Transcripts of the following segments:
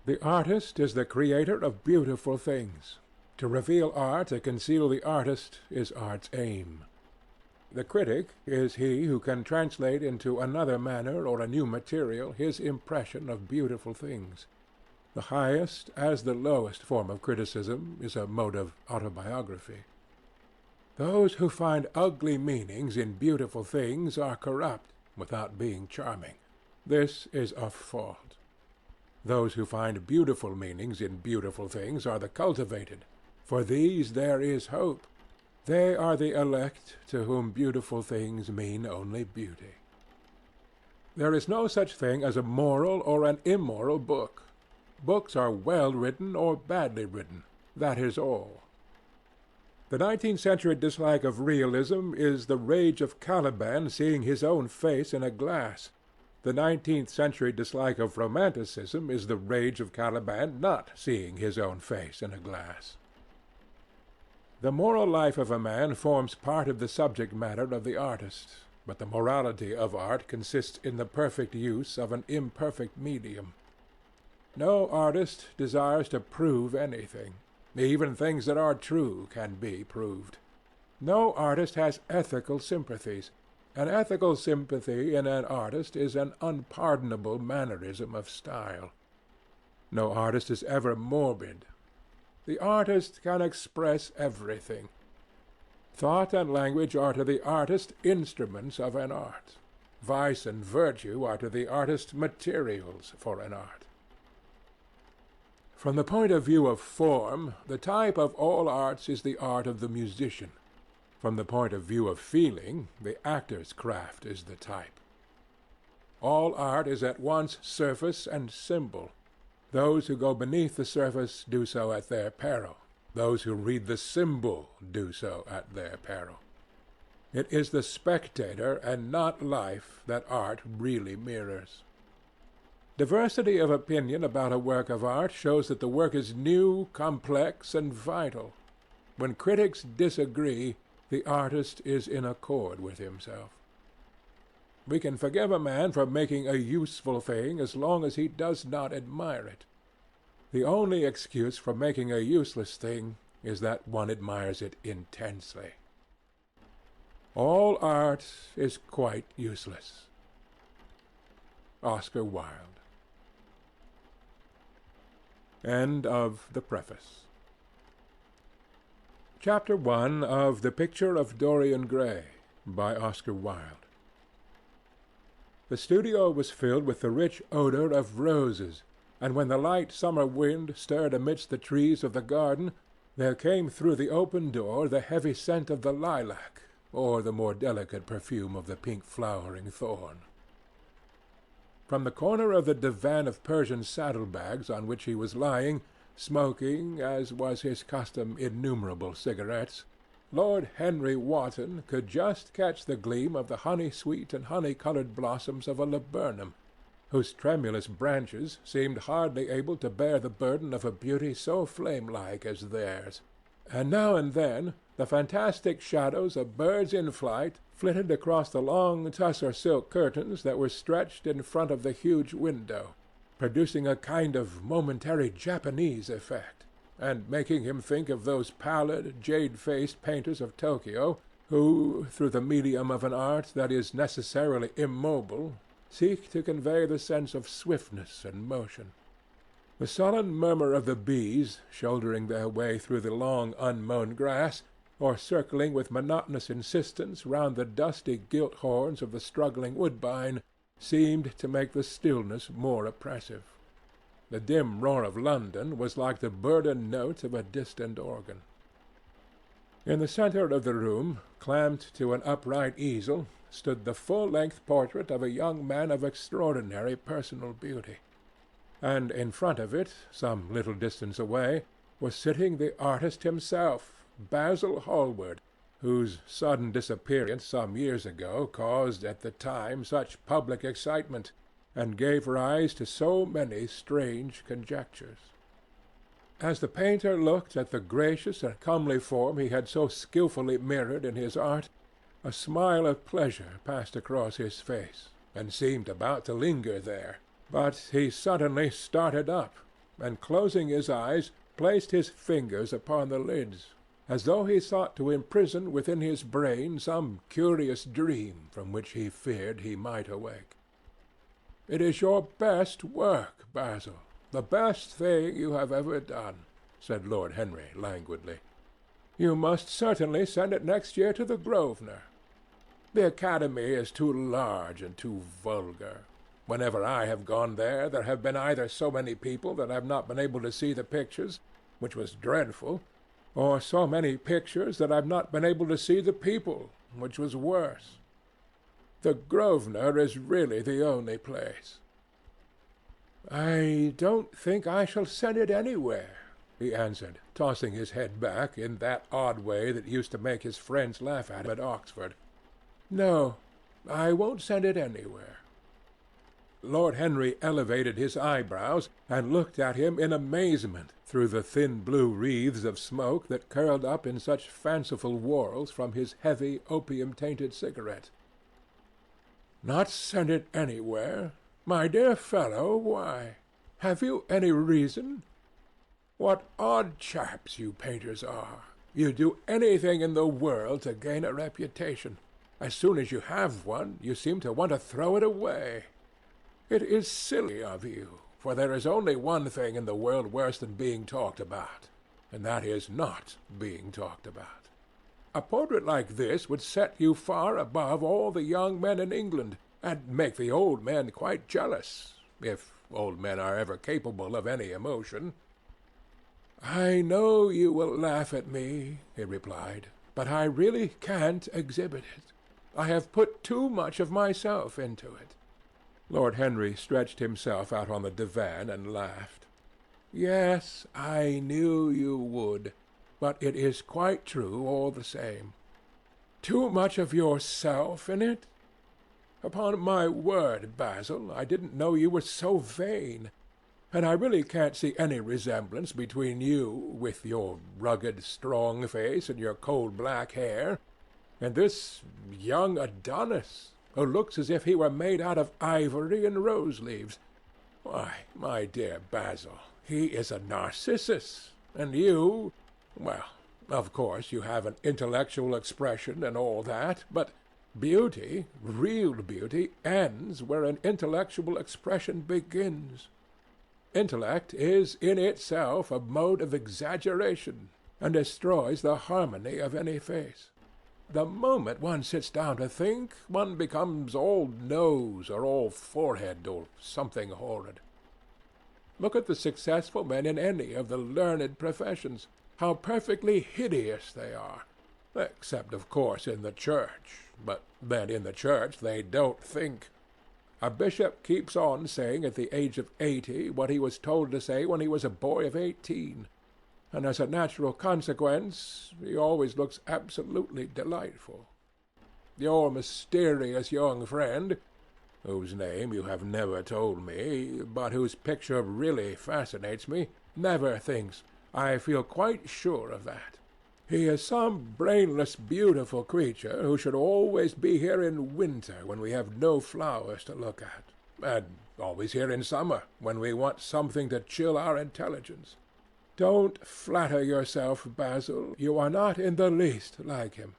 The artist is the creator of beautiful things. To reveal art, to conceal the artist, is art's aim. The critic is he who can translate into another manner or a new material his impression of beautiful things. The highest, as the lowest form of criticism, is a mode of autobiography. Those who find ugly meanings in beautiful things are corrupt, without being charming. This is a fault. Those who find beautiful meanings in beautiful things are the cultivated. For these there is hope. They are the elect, to whom beautiful things mean only beauty. There is no such thing as a moral or an immoral book. Books are well written or badly written. That is all. The 19th century dislike of realism is the rage of Caliban seeing his own face in a glass. The 19th century dislike of romanticism is the rage of Caliban not seeing his own face in a glass. The moral life of a man forms part of the subject matter of the artist, but the morality of art consists in the perfect use of an imperfect medium. No artist desires to prove anything. Even things that are true can be proved. No artist has ethical sympathies. An ethical sympathy in an artist is an unpardonable mannerism of style. No artist is ever morbid. The artist can express everything. Thought and language are to the artist instruments of an art. Vice and virtue are to the artist materials for an art. From the point of view of form, the type of all arts is the art of the musician. From the point of view of feeling, the actor's craft is the type. All art is at once surface and symbol. Those who go beneath the surface do so at their peril. Those who read the symbol do so at their peril. It is the spectator and not life that art really mirrors. Diversity of opinion about a work of art shows that the work is new, complex, and vital. When critics disagree, the artist is in accord with himself. We can forgive a man for making a useful thing as long as he does not admire it. The only excuse for making a useless thing is that one admires it intensely. All art is quite useless. Oscar Wilde. End of the preface. Chapter 1 of The Picture of Dorian Gray, by Oscar Wilde. The studio was filled with the rich odor of roses, and when the light summer wind stirred amidst the trees of the garden, there came through the open door the heavy scent of the lilac, or the more delicate perfume of the pink flowering thorn. From the corner of the divan of Persian saddlebags on which he was lying, smoking, as was his custom, innumerable cigarettes, Lord Henry Wotton could just catch the gleam of the honey-sweet and honey-coloured blossoms of a laburnum, whose tremulous branches seemed hardly able to bear the burden of a beauty so flame-like as theirs. And now and then the fantastic shadows of birds in flight flitted across the long tussar silk curtains that were stretched in front of the huge window, producing a kind of momentary Japanese effect, and making him think of those pallid, jade-faced painters of Tokyo, who, through the medium of an art that is necessarily immobile, seek to convey the sense of swiftness and motion. The sullen murmur of the bees, shouldering their way through the long unmown grass, or circling with monotonous insistence round the dusty gilt horns of the struggling woodbine, seemed to make the stillness more oppressive. The dim roar of London was like the burdened notes of a distant organ. In the centre of the room, clamped to an upright easel, stood the full-length portrait of a young man of extraordinary personal beauty, and in front of it, some little distance away, was sitting the artist himself, Basil Hallward, whose sudden disappearance some years ago caused at the time such public excitement, and gave rise to so many strange conjectures. As the painter looked at the gracious and comely form he had so skilfully mirrored in his art, a smile of pleasure passed across his face, and seemed about to linger there. But he suddenly started up, and closing his eyes, placed his fingers upon the lids, as though he sought to imprison within his brain some curious dream from which he feared he might awake. "It is your best work, Basil, the best thing you have ever done," said Lord Henry languidly. "You must certainly send it next year to the Grosvenor. The Academy is too large and too vulgar. Whenever I have gone there, there have been either so many people that I have not been able to see the pictures, which was dreadful, or so many pictures that I have not been able to see the people, which was worse. The Grosvenor is really the only place." "I don't think I shall send it anywhere," he answered, tossing his head back in that odd way that used to make his friends laugh at him at Oxford. "No, I won't send it anywhere." Lord Henry elevated his eyebrows and looked at him in amazement through the thin blue wreaths of smoke that curled up in such fanciful whorls from his heavy opium-tainted cigarette. "Not send it anywhere? My dear fellow, why? Have you any reason? What odd chaps you painters are! You do anything in the world to gain a reputation. As soon as you have one, you seem to want to throw it away. It is silly of you, for there is only one thing in the world worse than being talked about, and that is not being talked about. A portrait like this would set you far above all the young men in England, and make the old men quite jealous, if old men are ever capable of any emotion." "I know you will laugh at me," he replied, "but I really can't exhibit it. I have put too much of myself into it." Lord Henry stretched himself out on the divan and laughed. "Yes, I knew you would, but it is quite true all the same. Too much of yourself in it? Upon my word, Basil, I didn't know you were so vain. And I really can't see any resemblance between you, with your rugged, strong face and your coal-black hair, and this young Adonis, who looks as if he were made out of ivory and rose-leaves. Why, my dear Basil, he is a Narcissus, and you, well, of course you have an intellectual expression and all that, but beauty, real beauty, ends where an intellectual expression begins. Intellect is in itself a mode of exaggeration, and destroys the harmony of any face. The moment one sits down to think, one becomes all nose or all forehead or something horrid. Look at the successful men in any of the learned professions. How perfectly hideous they are, except, of course, in the church. But then in the church they don't think. A bishop keeps on saying at the age of 80 what he was told to say when he was a boy of 18. And as a natural consequence, he always looks absolutely delightful. Your mysterious young friend, whose name you have never told me, but whose picture really fascinates me, never thinks. I feel quite sure of that. He is some brainless, beautiful creature who should always be here in winter when we have no flowers to look at, and always here in summer when we want something to chill our intelligence. Don't flatter yourself, Basil. You are not in the least like him."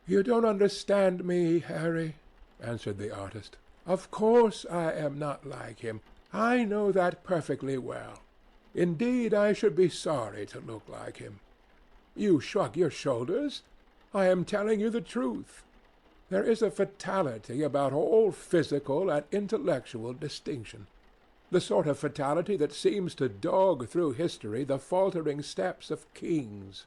"You don't understand me, Harry," answered the artist. "Of course I am not like him. I know that perfectly well. Indeed, I should be sorry to look like him. You shrug your shoulders. I am telling you the truth. There is a fatality about all physical and intellectual distinction. The sort of fatality that seems to dog through history the faltering steps of kings.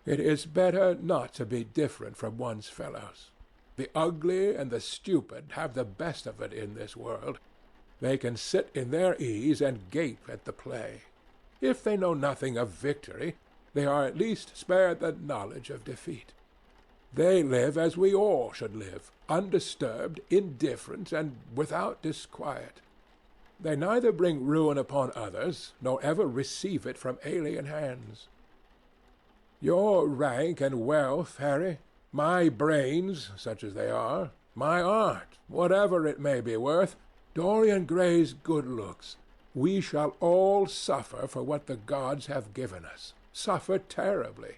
It is better not to be different from one's fellows. The ugly and the stupid have the best of it in this world. They can sit in their ease and gape at the play. If they know nothing of victory, they are at least spared the knowledge of defeat. They live as we all should live, undisturbed, indifferent, and without disquiet. They neither bring ruin upon others, nor ever receive it from alien hands. Your rank and wealth, Harry, my brains, such as they are, my art, whatever it may be worth, Dorian Gray's good looks, We shall all suffer for what the gods have given us. Suffer terribly.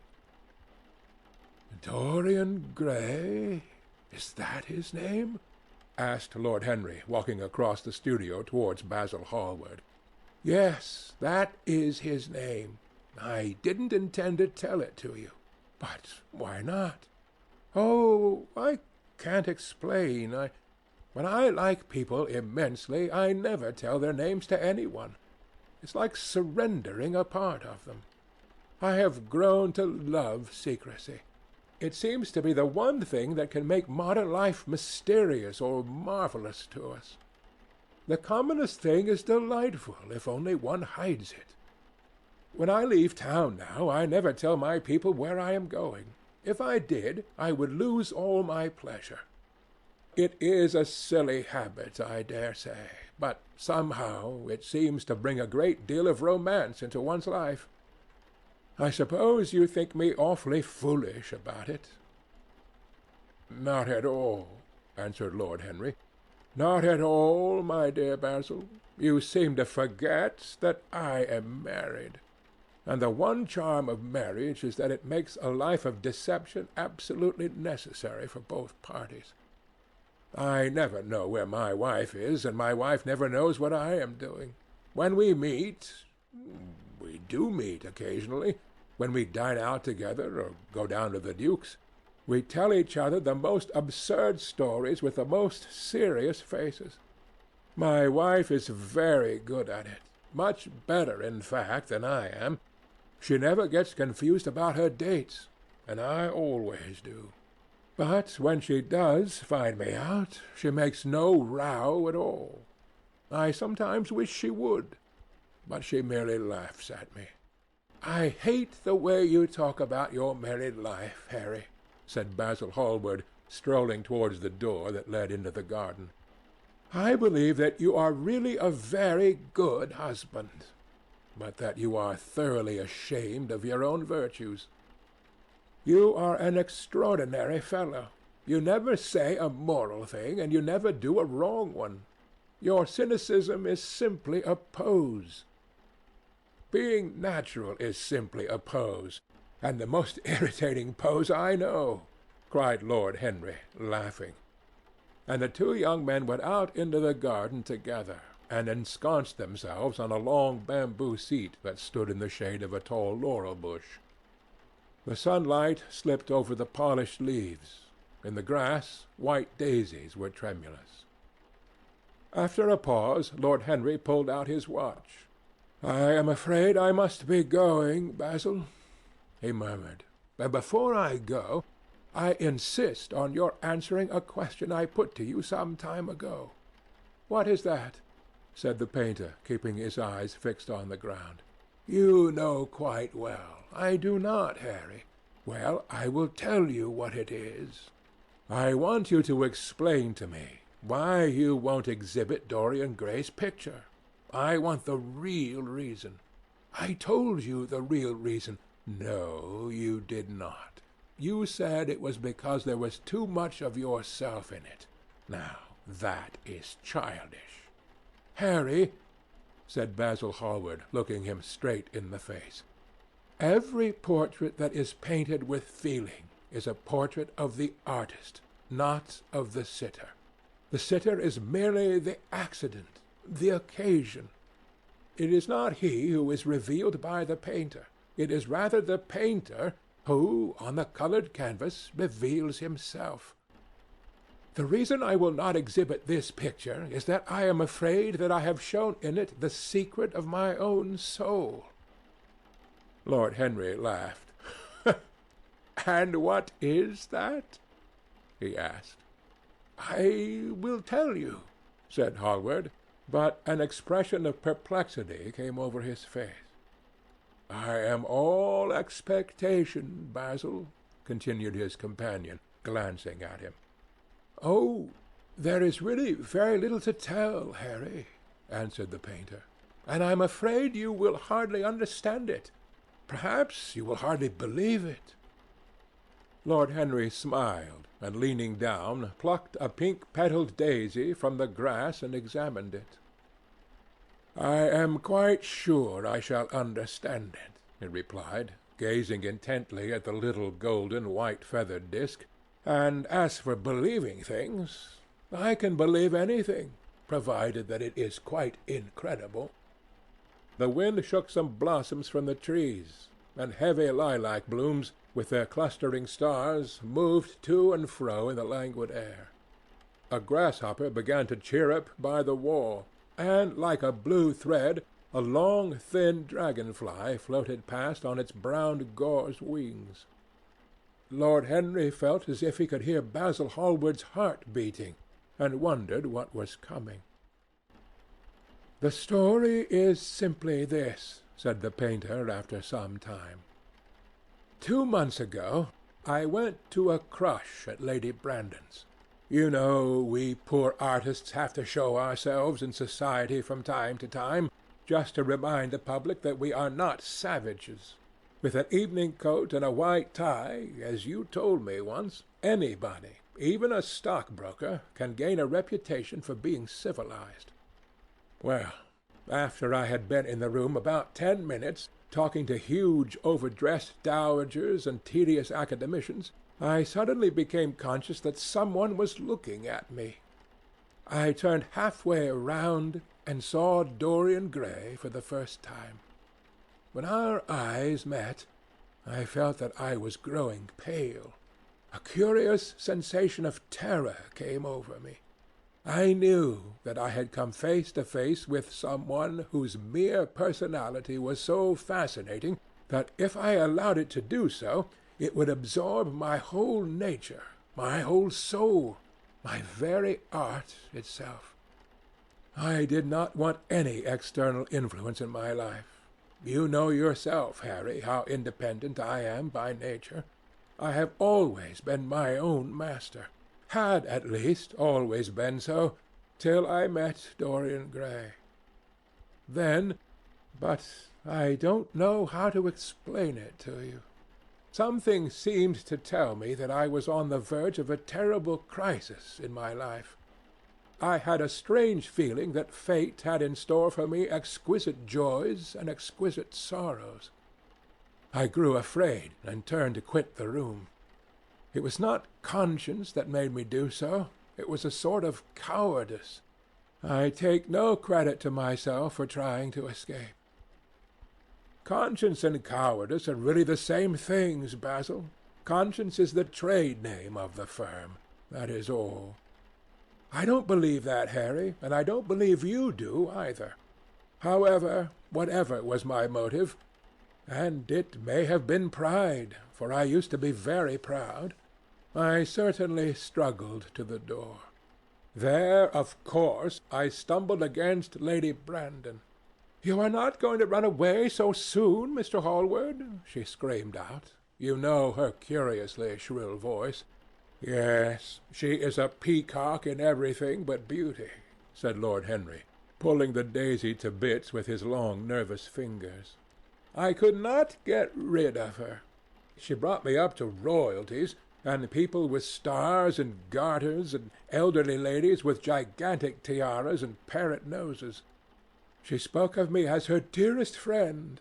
Dorian Gray? Is that his name? Asked Lord Henry, walking across the studio towards Basil Hallward. Yes, that is his name. I didn't intend to tell it to you. But why not? Oh, I can't explain. When I like people immensely, I never tell their names to anyone. It's like surrendering a part of them. I have grown to love secrecy. It seems to be the one thing that can make modern life mysterious or marvelous to us. The commonest thing is delightful if only one hides it. When I leave town now, I never tell my people where I am going. If I did, I would lose all my pleasure. It is a silly habit, I dare say, but somehow it seems to bring a great deal of romance into one's life. I suppose you think me awfully foolish about it." "Not at all," answered Lord Henry. "Not at all, my dear Basil. You seem to forget that I am married. And the one charm of marriage is that it makes a life of deception absolutely necessary for both parties. I never know where my wife is, and my wife never knows what I am doing. When we meet, we do meet occasionally, when we dine out together or go down to the Duke's, we tell each other the most absurd stories with the most serious faces. My wife is very good at it, much better, in fact, than I am. She never gets confused about her dates, and I always do. But when she does find me out, she makes no row at all. I sometimes wish she would, but she merely laughs at me. I hate the way you talk about your married life, Harry," said Basil Hallward, strolling towards the door that led into the garden. "I believe that you are really a very good husband, but that you are thoroughly ashamed of your own virtues. You are an extraordinary fellow. You never say a moral thing, and you never do a wrong one. Your cynicism is simply a pose. Being natural is simply a pose, and the most irritating pose I know," cried Lord Henry, laughing. And the two young men went out into the garden together, and ensconced themselves on a long bamboo seat that stood in the shade of a tall laurel bush. The sunlight slipped over the polished leaves. In the grass, white daisies were tremulous. After a pause, Lord Henry pulled out his watch. "I am afraid I must be going, Basil," he murmured. "And before I go, I insist on your answering a question I put to you some time ago." "What is that?" said the painter, keeping his eyes fixed on the ground. "You know quite well. I do not, Harry. Well, I will tell you what it is. I want you to explain to me why you won't exhibit Dorian Gray's picture. I want the real reason." "I told you the real reason." "No, you did not. You said it was because there was too much of yourself in it. Now, that is childish." "Harry," said Basil Hallward, looking him straight in the face, "every portrait that is painted with feeling is a portrait of the artist, not of the sitter. The sitter is merely the accident, the occasion. It is not he who is revealed by the painter. It is rather the painter who, on the coloured canvas, reveals himself. The reason I will not exhibit this picture is that I am afraid that I have shown in it the secret of my own soul." Lord Henry laughed. "And what is that?" he asked. "I will tell you," said Hallward, but an expression of perplexity came over his face. "I am all expectation, Basil," continued his companion, glancing at him. "Oh, there is really very little to tell, Harry," answered the painter, "and I am afraid you will hardly understand it. Perhaps you will hardly believe it." Lord Henry smiled, and leaning down, plucked a pink-petalled daisy from the grass and examined it. "I am quite sure I shall understand it," he replied, gazing intently at the little golden white-feathered disk. "And as for believing things, I can believe anything, provided that it is quite incredible." The wind shook some blossoms from the trees, and heavy lilac blooms, with their clustering stars, moved to and fro in the languid air. A grasshopper began to chirrup by the wall, and like a blue thread a long thin dragon-fly floated past on its brown gauze wings. Lord Henry felt as if he could hear Basil Hallward's heart beating, and wondered what was coming. "The story is simply this," said the painter after some time. 2 months ago I went to a crush at Lady Brandon's. You know, we poor artists have to show ourselves in society from time to time, just to remind the public that we are not savages. With an evening coat and a white tie, as you told me once, anybody, even a stockbroker, can gain a reputation for being civilized. Well, after I had been in the room about 10 minutes, talking to huge overdressed dowagers and tedious academicians, I suddenly became conscious that someone was looking at me. I turned halfway around and saw Dorian Gray for the first time. When our eyes met, I felt that I was growing pale. A curious sensation of terror came over me. I knew that I had come face to face with someone whose mere personality was so fascinating that if I allowed it to do so, it would absorb my whole nature, my whole soul, my very art itself. I did not want any external influence in my life. You know yourself, Harry, how independent I am by nature. I have always been my own master. Had, at least, always been so, till I met Dorian Gray. But I don't know how to explain it to you. Something seemed to tell me that I was on the verge of a terrible crisis in my life. I had a strange feeling that fate had in store for me exquisite joys and exquisite sorrows. I grew afraid and turned to quit the room. It was not conscience that made me do so. It was a sort of cowardice. I take no credit to myself for trying to escape. Conscience and cowardice are really the same things, Basil. Conscience is the trade name of the firm. That is all. I don't believe that, Harry, and I don't believe you do either. However, whatever was my motive, and it may have been pride, for I used to be very proud, I certainly struggled to the door. There, of course, I stumbled against Lady Brandon. "You are not going to run away so soon, Mr. Hallward?" she screamed out. You know her curiously shrill voice. "Yes, she is a peacock in everything but beauty," said Lord Henry, pulling the daisy to bits with his long nervous fingers. "I could not get rid of her. She brought me up to royalties, and people with stars and garters, and elderly ladies with gigantic tiaras and parrot noses. She spoke of me as her dearest friend.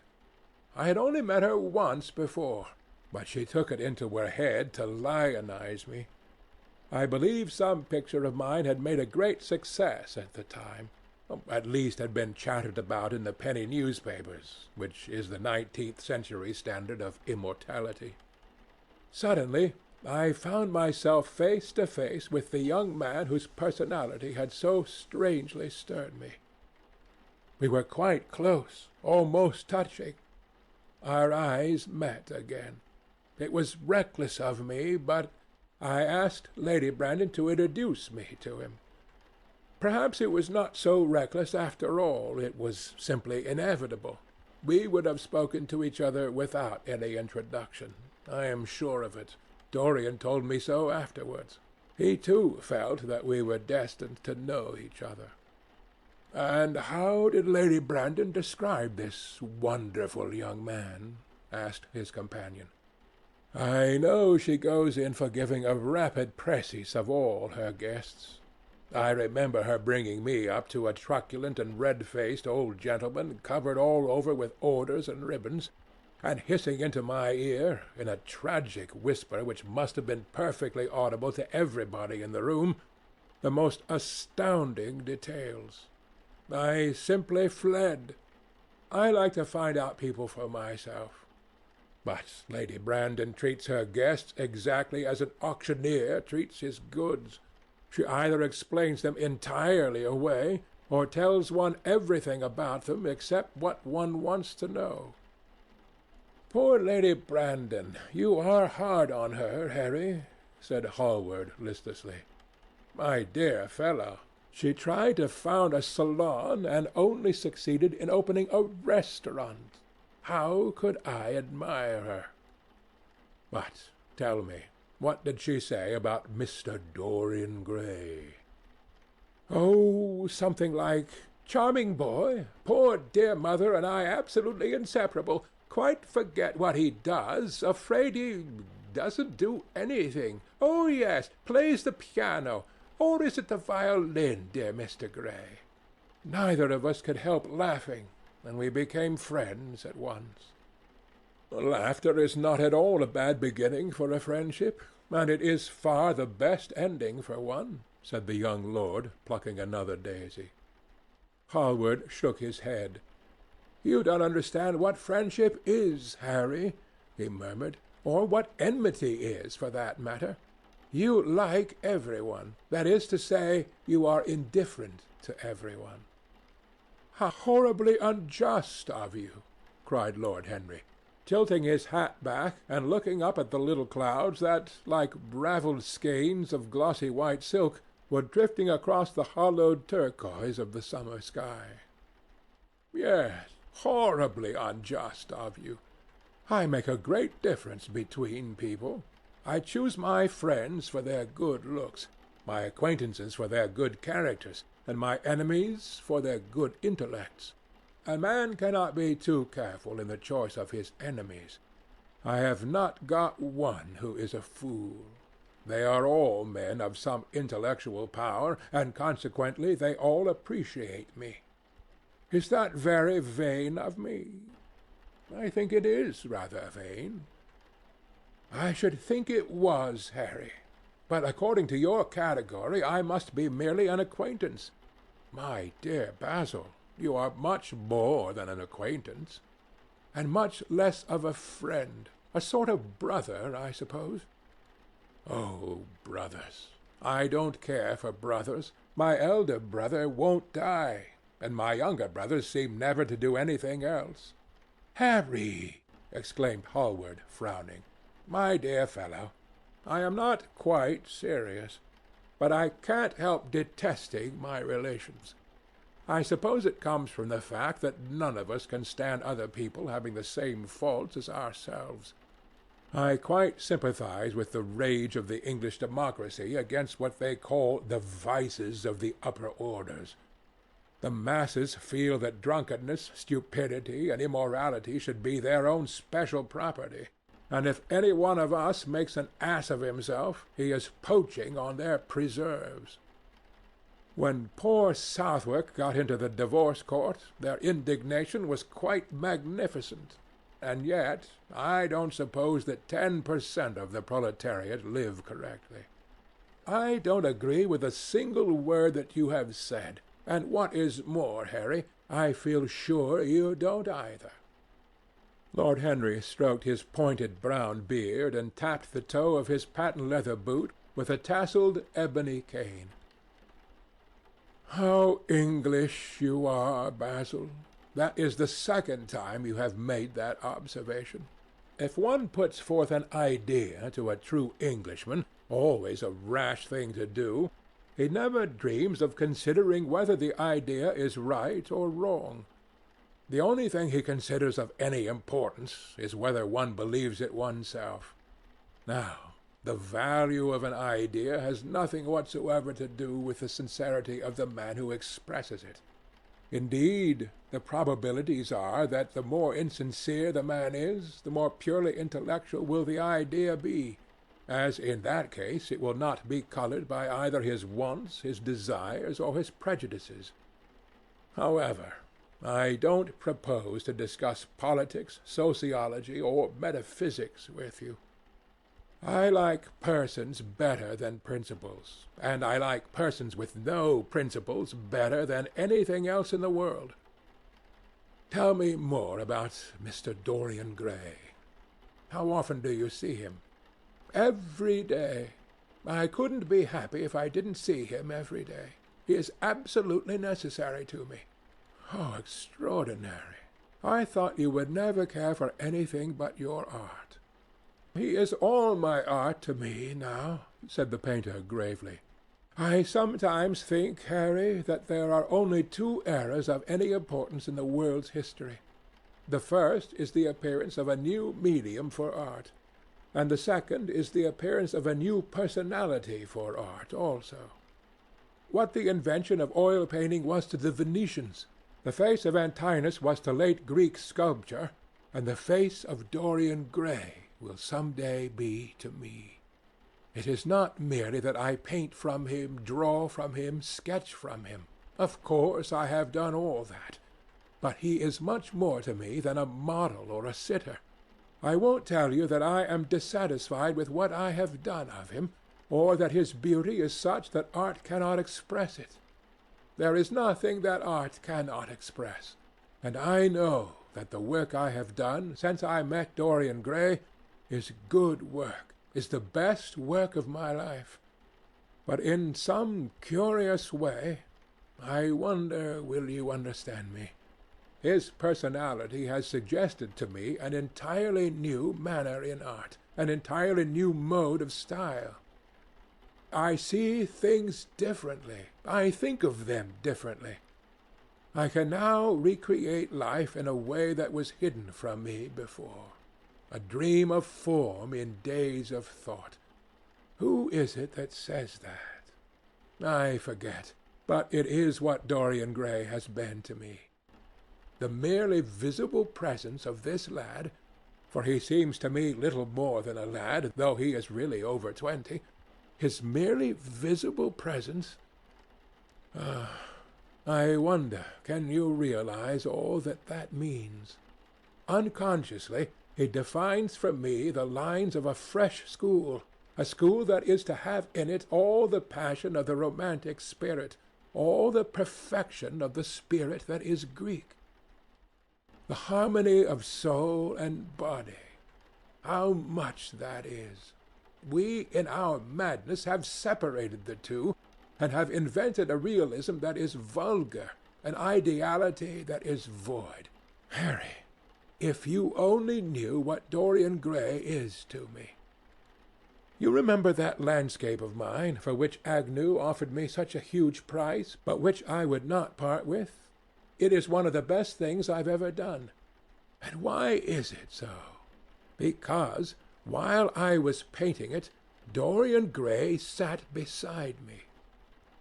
I had only met her once before, but she took it into her head to lionize me. I believe some picture of mine had made a great success at the time, at least had been chattered about in the penny newspapers, which is the 19th century standard of immortality. Suddenly I found myself face to face with the young man whose personality had so strangely stirred me. We were quite close, almost touching. Our eyes met again. It was reckless of me, but I asked Lady Brandon to introduce me to him. Perhaps it was not so reckless after all. It was simply inevitable. We would have spoken to each other without any introduction. I am sure of it. Dorian told me so afterwards. He too felt that we were destined to know each other. "And how did Lady Brandon describe this wonderful young man?" asked his companion. "I know she goes in for giving a rapid précis of all her guests. I remember her bringing me up to a truculent and red-faced old gentleman covered all over with orders and ribbons, and hissing into my ear, in a tragic whisper which must have been perfectly audible to everybody in the room, the most astounding details. I simply fled. I like to find out people for myself. But Lady Brandon treats her guests exactly as an auctioneer treats his goods. She either explains them entirely away, or tells one everything about them except what one wants to know. Poor Lady Brandon, you are hard on her, Harry, said Hallward listlessly. My dear fellow, she tried to found a salon and only succeeded in opening a restaurant. How could I admire her? But tell me, what did she say about Mr. Dorian Gray? Oh, something like, charming boy, poor dear mother and I absolutely inseparable, quite forget what he does, afraid he doesn't do anything. Oh, yes, plays the piano. Or is it the violin, dear Mr. Gray? Neither of us could help laughing, and we became friends at once. Laughter is not at all a bad beginning for a friendship, and it is far the best ending for one, said the young lord, plucking another daisy. Hallward shook his head. You don't understand what friendship is, Harry, he murmured, or what enmity is, for that matter. You like everyone. That is to say, you are indifferent to everyone. How horribly unjust of you, cried Lord Henry, tilting his hat back and looking up at the little clouds that, like ravelled skeins of glossy white silk, were drifting across the hollowed turquoise of the summer sky. Yes, horribly unjust of you. I make a great difference between people. I choose my friends for their good looks, my acquaintances for their good characters, and my enemies for their good intellects. A man cannot be too careful in the choice of his enemies. I have not got one who is a fool. They are all men of some intellectual power, and consequently they all appreciate me. Is that very vain of me? I think it is rather vain. I should think it was, Harry. But according to your category, I must be merely an acquaintance. My dear Basil, you are much more than an acquaintance, and much less of a friend, a sort of brother, I suppose. Oh, brothers! I don't care for brothers. My elder brother won't die, and my younger brothers seem never to do anything else. Harry! Exclaimed Hallward, frowning. My dear fellow, I am not quite serious, but I can't help detesting my relations. I suppose it comes from the fact that none of us can stand other people having the same faults as ourselves. I quite sympathize with the rage of the English democracy against what they call the vices of the upper orders. The masses feel that drunkenness, stupidity, and immorality should be their own special property. And if any one of us makes an ass of himself, he is poaching on their preserves. When poor Southwark got into the divorce court, their indignation was quite magnificent. And yet I don't suppose that 10% of the proletariat live correctly. I don't agree with a single word that you have said, and what is more, Harry, I feel sure you don't either. Lord Henry stroked his pointed brown beard and tapped the toe of his patent-leather boot with a tasseled ebony cane. How English you are, Basil! That is the second time you have made that observation. If one puts forth an idea to a true Englishman, always a rash thing to do, he never dreams of considering whether the idea is right or wrong. The only thing he considers of any importance is whether one believes it oneself. Now, the value of an idea has nothing whatsoever to do with the sincerity of the man who expresses it. Indeed, the probabilities are that the more insincere the man is, the more purely intellectual will the idea be, as in that case it will not be coloured by either his wants, his desires, or his prejudices. However, I don't propose to discuss politics, sociology, or metaphysics with you. I like persons better than principles, and I like persons with no principles better than anything else in the world. Tell me more about Mr. Dorian Gray. How often do you see him? Every day. I couldn't be happy if I didn't see him every day. He is absolutely necessary to me. Oh, extraordinary. I thought you would never care for anything but your art. He is all my art to me now, said the painter gravely. I sometimes think, Harry, that there are only two eras of any importance in the world's history. The first is the appearance of a new medium for art, and the second is the appearance of a new personality for art also. What the invention of oil painting was to the Venetians, the face of Antinous was to late Greek sculpture, and the face of Dorian Gray will some day be to me. It is not merely that I paint from him, draw from him, sketch from him. Of course I have done all that. But he is much more to me than a model or a sitter. I won't tell you that I am dissatisfied with what I have done of him, or that his beauty is such that art cannot express it. There is nothing that art cannot express, and I know that the work I have done since I met Dorian Gray is good work, is the best work of my life. But in some curious way, I wonder will you understand me? His personality has suggested to me an entirely new manner in art, an entirely new mode of style. I see things differently. I think of them differently. I can now recreate life in a way that was hidden from me before. A dream of form in days of thought. Who is it that says that? I forget, but it is what Dorian Gray has been to me. The merely visible presence of this lad, for he seems to me little more than a lad, though he is really over 20, his merely visible presence. I wonder, can you realize all that that means? Unconsciously, he defines for me the lines of a fresh school, a school that is to have in it all the passion of the romantic spirit, all the perfection of the spirit that is Greek. The harmony of soul and body. How much that is! We, in our madness, have separated the two, and have invented a realism that is vulgar, an ideality that is void. Harry, if you only knew what Dorian Gray is to me. You remember that landscape of mine, for which Agnew offered me such a huge price, but which I would not part with? It is one of the best things I've ever done. And why is it so? Because, while I was painting it, Dorian Gray sat beside me.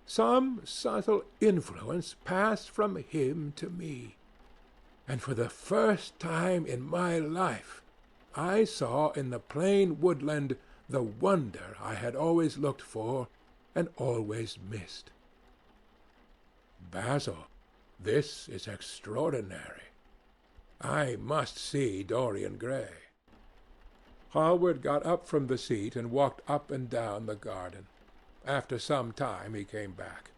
Some subtle influence passed from him to me, and for the first time in my life I saw in the plain woodland the wonder I had always looked for and always missed. Basil, this is extraordinary. I must see Dorian Gray. Hallward got up from the seat and walked up and down the garden. After some time he came back.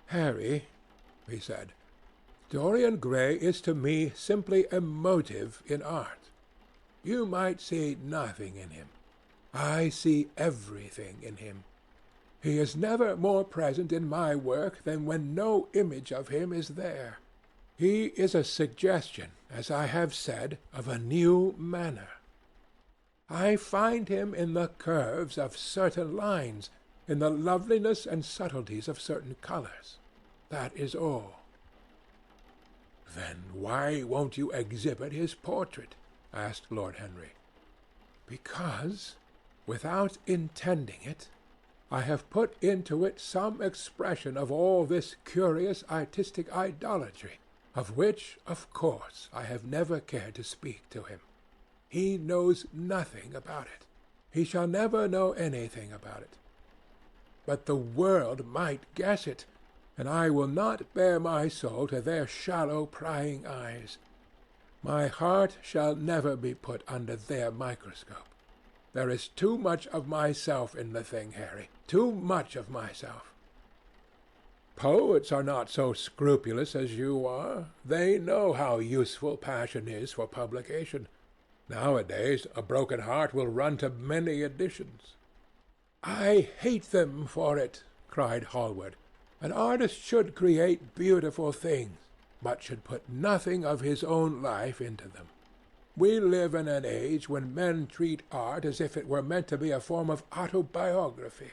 Harry, he said, Dorian Gray is to me simply a motive in art. You might see nothing in him. I see everything in him. He is never more present in my work than when no image of him is there. He is a suggestion, as I have said, of a new manner. I find him in the curves of certain lines, in the loveliness and subtleties of certain colours. That is all. Then why won't you exhibit his portrait? Asked Lord Henry. Because, without intending it, I have put into it some expression of all this curious artistic idolatry, of which, of course, I have never cared to speak to him. He knows nothing about it. He shall never know anything about it. But the world might guess it, and I will not bare my soul to their shallow prying eyes. My heart shall never be put under their microscope. There is too much of myself in the thing, Harry, too much of myself. Poets are not so scrupulous as you are. They know how useful passion is for publication. Nowadays a broken heart will run to many editions. I hate them for it, cried Hallward. An artist should create beautiful things, but should put nothing of his own life into them. We live in an age when men treat art as if it were meant to be a form of autobiography.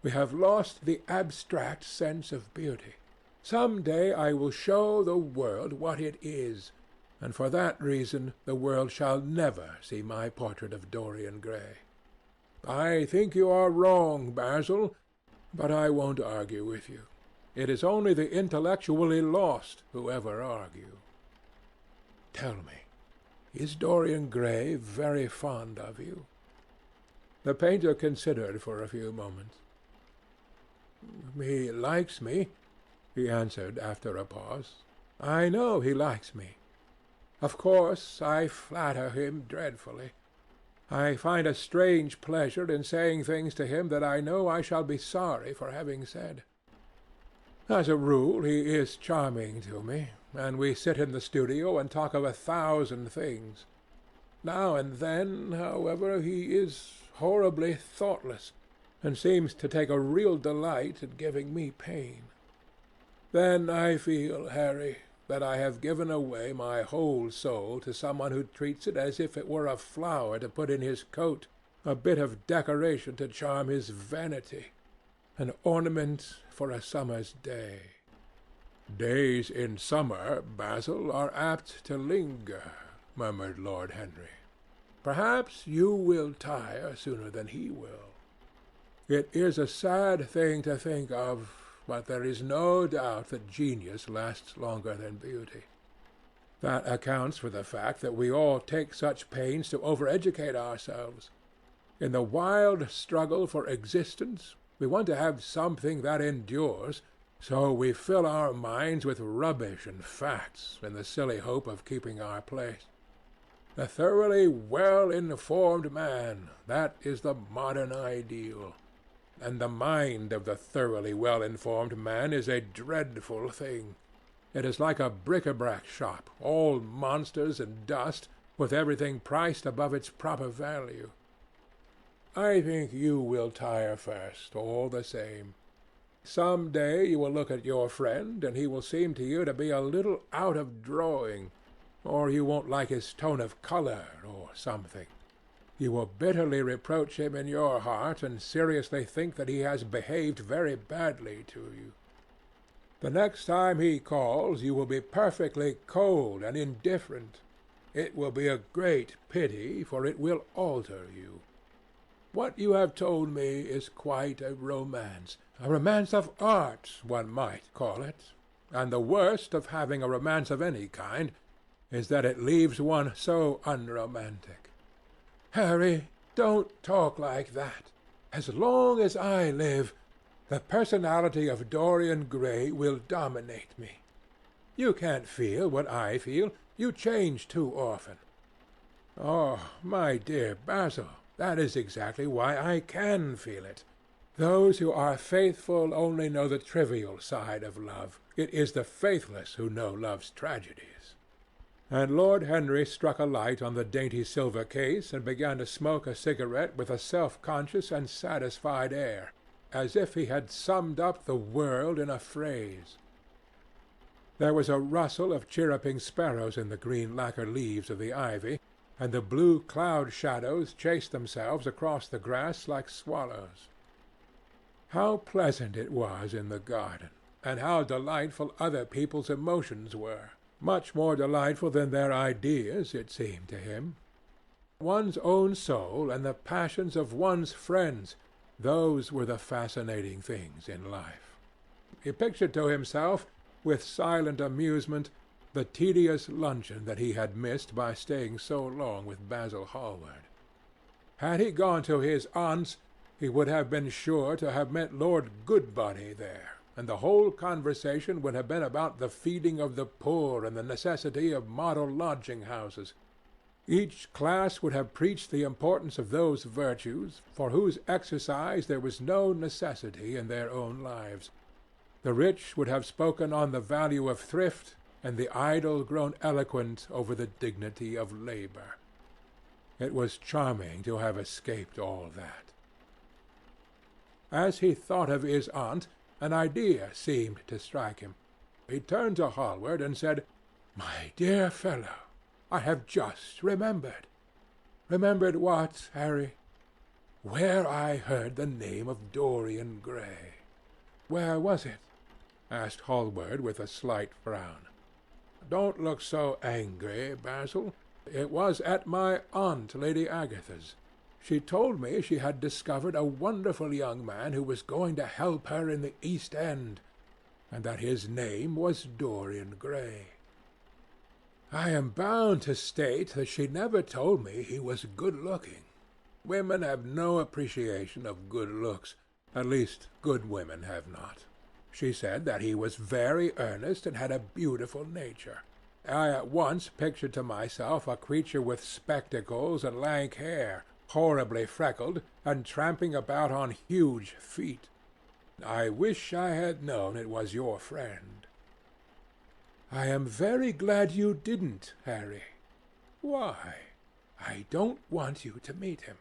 We have lost the abstract sense of beauty. Some day I will show the world what it is, and for that reason the world shall never see my portrait of Dorian Gray. I think you are wrong, Basil, but I won't argue with you. It is only the intellectually lost who ever argue. Tell me, is Dorian Gray very fond of you? The painter considered for a few moments. He likes me, he answered after a pause. I know he likes me. Of course, I flatter him dreadfully. I find a strange pleasure in saying things to him that I know I shall be sorry for having said. As a rule, he is charming to me, and we sit in the studio and talk of 1,000 things. Now and then, however, he is horribly thoughtless, and seems to take a real delight in giving me pain. Then I feel, Harry, that I have given away my whole soul to someone who treats it as if it were a flower to put in his coat, a bit of decoration to charm his vanity, an ornament for a summer's day. Days in summer, Basil, are apt to linger, murmured Lord Henry. Perhaps you will tire sooner than he will. It is a sad thing to think of, but there is no doubt that genius lasts longer than beauty. That accounts for the fact that we all take such pains to overeducate ourselves. In the wild struggle for existence, we want to have something that endures, so we fill our minds with rubbish and facts in the silly hope of keeping our place. The thoroughly well-informed man, that is the modern ideal. And the mind of the thoroughly well-informed man is a dreadful thing. It is like a bric-a-brac shop, all monsters and dust, with everything priced above its proper value. I think you will tire first, all the same. Some day you will look at your friend, and he will seem to you to be a little out of drawing, or you won't like his tone of colour, or something. You will bitterly reproach him in your heart, and seriously think that he has behaved very badly to you. The next time he calls, you will be perfectly cold and indifferent. It will be a great pity, for it will alter you. What you have told me is quite a romance of art, one might call it, and the worst of having a romance of any kind is that it leaves one so unromantic. Harry, don't talk like that. As long as I live, the personality of Dorian Gray will dominate me. You can't feel what I feel. You change too often. Oh, my dear Basil, that is exactly why I can feel it. Those who are faithful only know the trivial side of love. It is the faithless who know love's tragedies. And Lord Henry struck a light on the dainty silver case and began to smoke a cigarette with a self-conscious and satisfied air, as if he had summed up the world in a phrase. There was a rustle of chirruping sparrows in the green lacquer leaves of the ivy, and the blue cloud-shadows chased themselves across the grass like swallows. How pleasant it was in the garden, and how delightful other people's emotions were! Much more delightful than their ideas, it seemed to him. One's own soul and the passions of one's friends, those were the fascinating things in life. He pictured to himself, with silent amusement, the tedious luncheon that he had missed by staying so long with Basil Hallward. Had he gone to his aunt's, he would have been sure to have met Lord Goodbody there, and the whole conversation would have been about the feeding of the poor and the necessity of model lodging-houses. Each class would have preached the importance of those virtues for whose exercise there was no necessity in their own lives. The rich would have spoken on the value of thrift, and the idle grown eloquent over the dignity of labor. It was charming to have escaped all that. As he thought of his aunt, an idea seemed to strike him. He turned to Hallward and said, "My dear fellow, I have just remembered." "Remembered what, Harry?" "Where I heard the name of Dorian Gray." "Where was it?" asked Hallward with a slight frown. "Don't look so angry, Basil. It was at my aunt, Lady Agatha's. She told me she had discovered a wonderful young man who was going to help her in the East End, and that his name was Dorian Gray. I am bound to state that she never told me he was good-looking. Women have no appreciation of good looks. At least, good women have not. She said that he was very earnest and had a beautiful nature. I at once pictured to myself a creature with spectacles and lank hair, horribly freckled, and tramping about on huge feet. I wish I had known it was your friend." "I am very glad you didn't, Harry." "Why?" "I don't want you to meet him."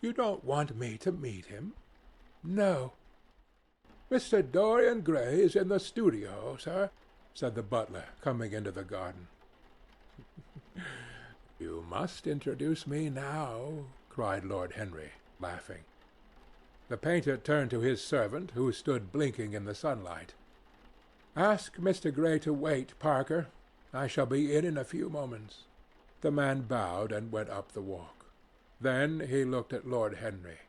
"You don't want me to meet him?" "No." "Mr. Dorian Gray is in the studio, sir," said the butler, coming into the garden. "You must introduce me now," cried Lord Henry, laughing. The painter turned to his servant, who stood blinking in the sunlight. "Ask Mr. Gray to wait, Parker. I shall be in a few moments." The man bowed and went up the walk. Then he looked at Lord Henry.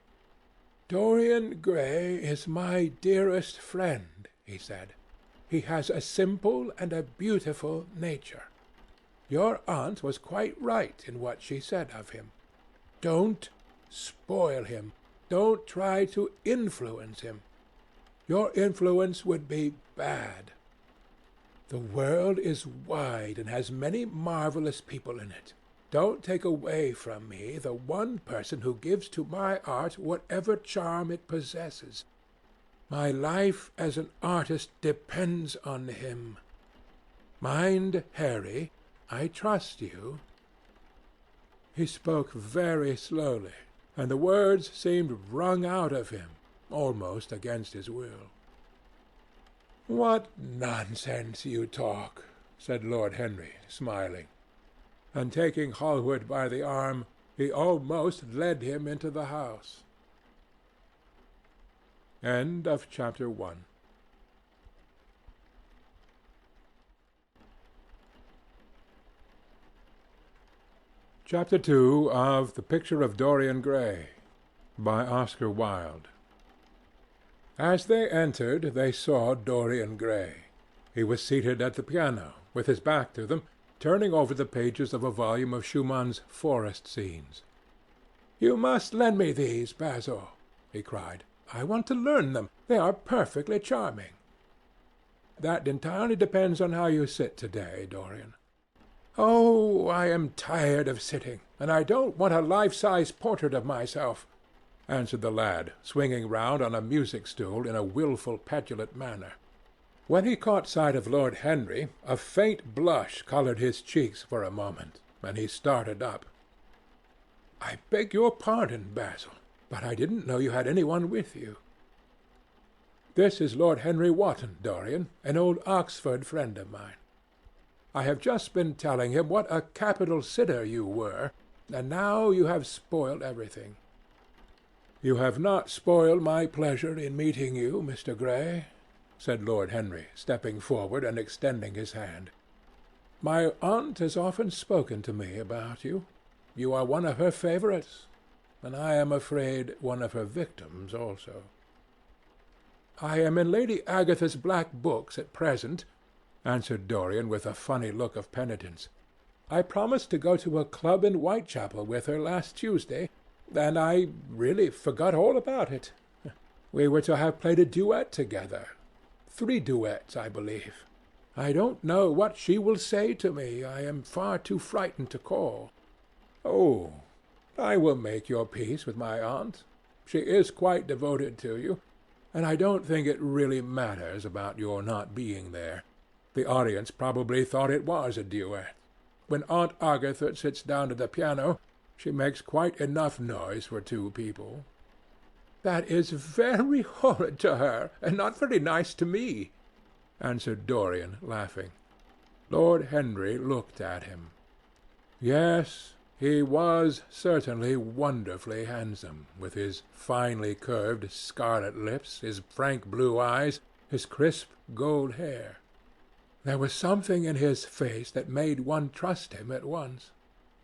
"Dorian Gray is my dearest friend," he said. "He has a simple and a beautiful nature. Your aunt was quite right in what she said of him. Don't spoil him. Don't try to influence him. Your influence would be bad. The world is wide and has many marvelous people in it. Don't take away from me the one person who gives to my art whatever charm it possesses. My life as an artist depends on him. Mind, Harry, I trust you." He spoke very slowly, and the words seemed wrung out of him, almost against his will. "What nonsense you talk," said Lord Henry, smiling, and taking Hallward by the arm, he almost led him into the house. End of Chapter 1. Chapter 2 of The Picture of Dorian Gray, by Oscar Wilde. As they entered, they saw Dorian Gray. He was seated at the piano, with his back to them, turning over the pages of a volume of Schumann's Forest Scenes. "You must lend me these, Basil," he cried. "I want to learn them. They are perfectly charming." "That entirely depends on how you sit to-day, Dorian." "Oh, I am tired of sitting, and I don't want a life-size portrait of myself," answered the lad, swinging round on a music-stool in a wilful, petulant manner. When he caught sight of Lord Henry, a faint blush coloured his cheeks for a moment, and he started up. "I beg your pardon, Basil, but I didn't know you had any one with you." "This is Lord Henry Wotton, Dorian, an old Oxford friend of mine. I have just been telling him what a capital sitter you were, and now you have spoiled everything." "You have not spoiled my pleasure in meeting you, Mr. Gray," said Lord Henry, stepping forward and extending his hand. "My aunt has often spoken to me about you. You are one of her favourites, and I am afraid one of her victims also." "I am in Lady Agatha's black books at present," answered Dorian with a funny look of penitence. "I promised to go to a club in Whitechapel with her last Tuesday, and I really forgot all about it. We were to have played a duet together. 3 duets, I believe. I don't know what she will say to me. I am far too frightened to call. Oh, I will make your peace with my aunt. She is quite devoted to you, and I don't think it really matters about your not being there. The audience probably thought it was a duet. When Aunt Agatha sits down to the piano, she makes quite enough noise for 2 people. That is very horrid to her, and not very nice to me, answered Dorian, laughing. Lord Henry looked at him. Yes, he was certainly wonderfully handsome, with his finely curved scarlet lips, his frank blue eyes, his crisp gold hair. There was something in his face that made one trust him at once.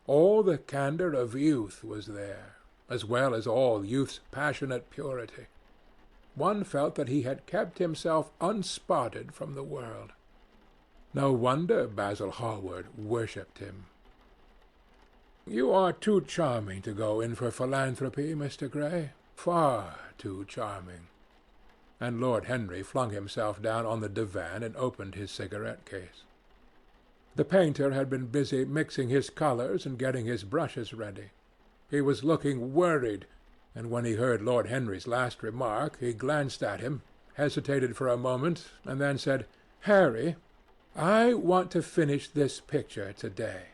All the candour of youth was there, as well as all youth's passionate purity. One felt that he had kept himself unspotted from the world. No wonder Basil Hallward worshipped him. You are too charming to go in for philanthropy, Mr. Gray. Far too charming. And Lord Henry flung himself down on the divan and opened his cigarette-case. The painter had been busy mixing his colours and getting his brushes ready. He was looking worried, and when he heard Lord Henry's last remark, he glanced at him, hesitated for a moment, and then said, "Harry, I want to finish this picture today.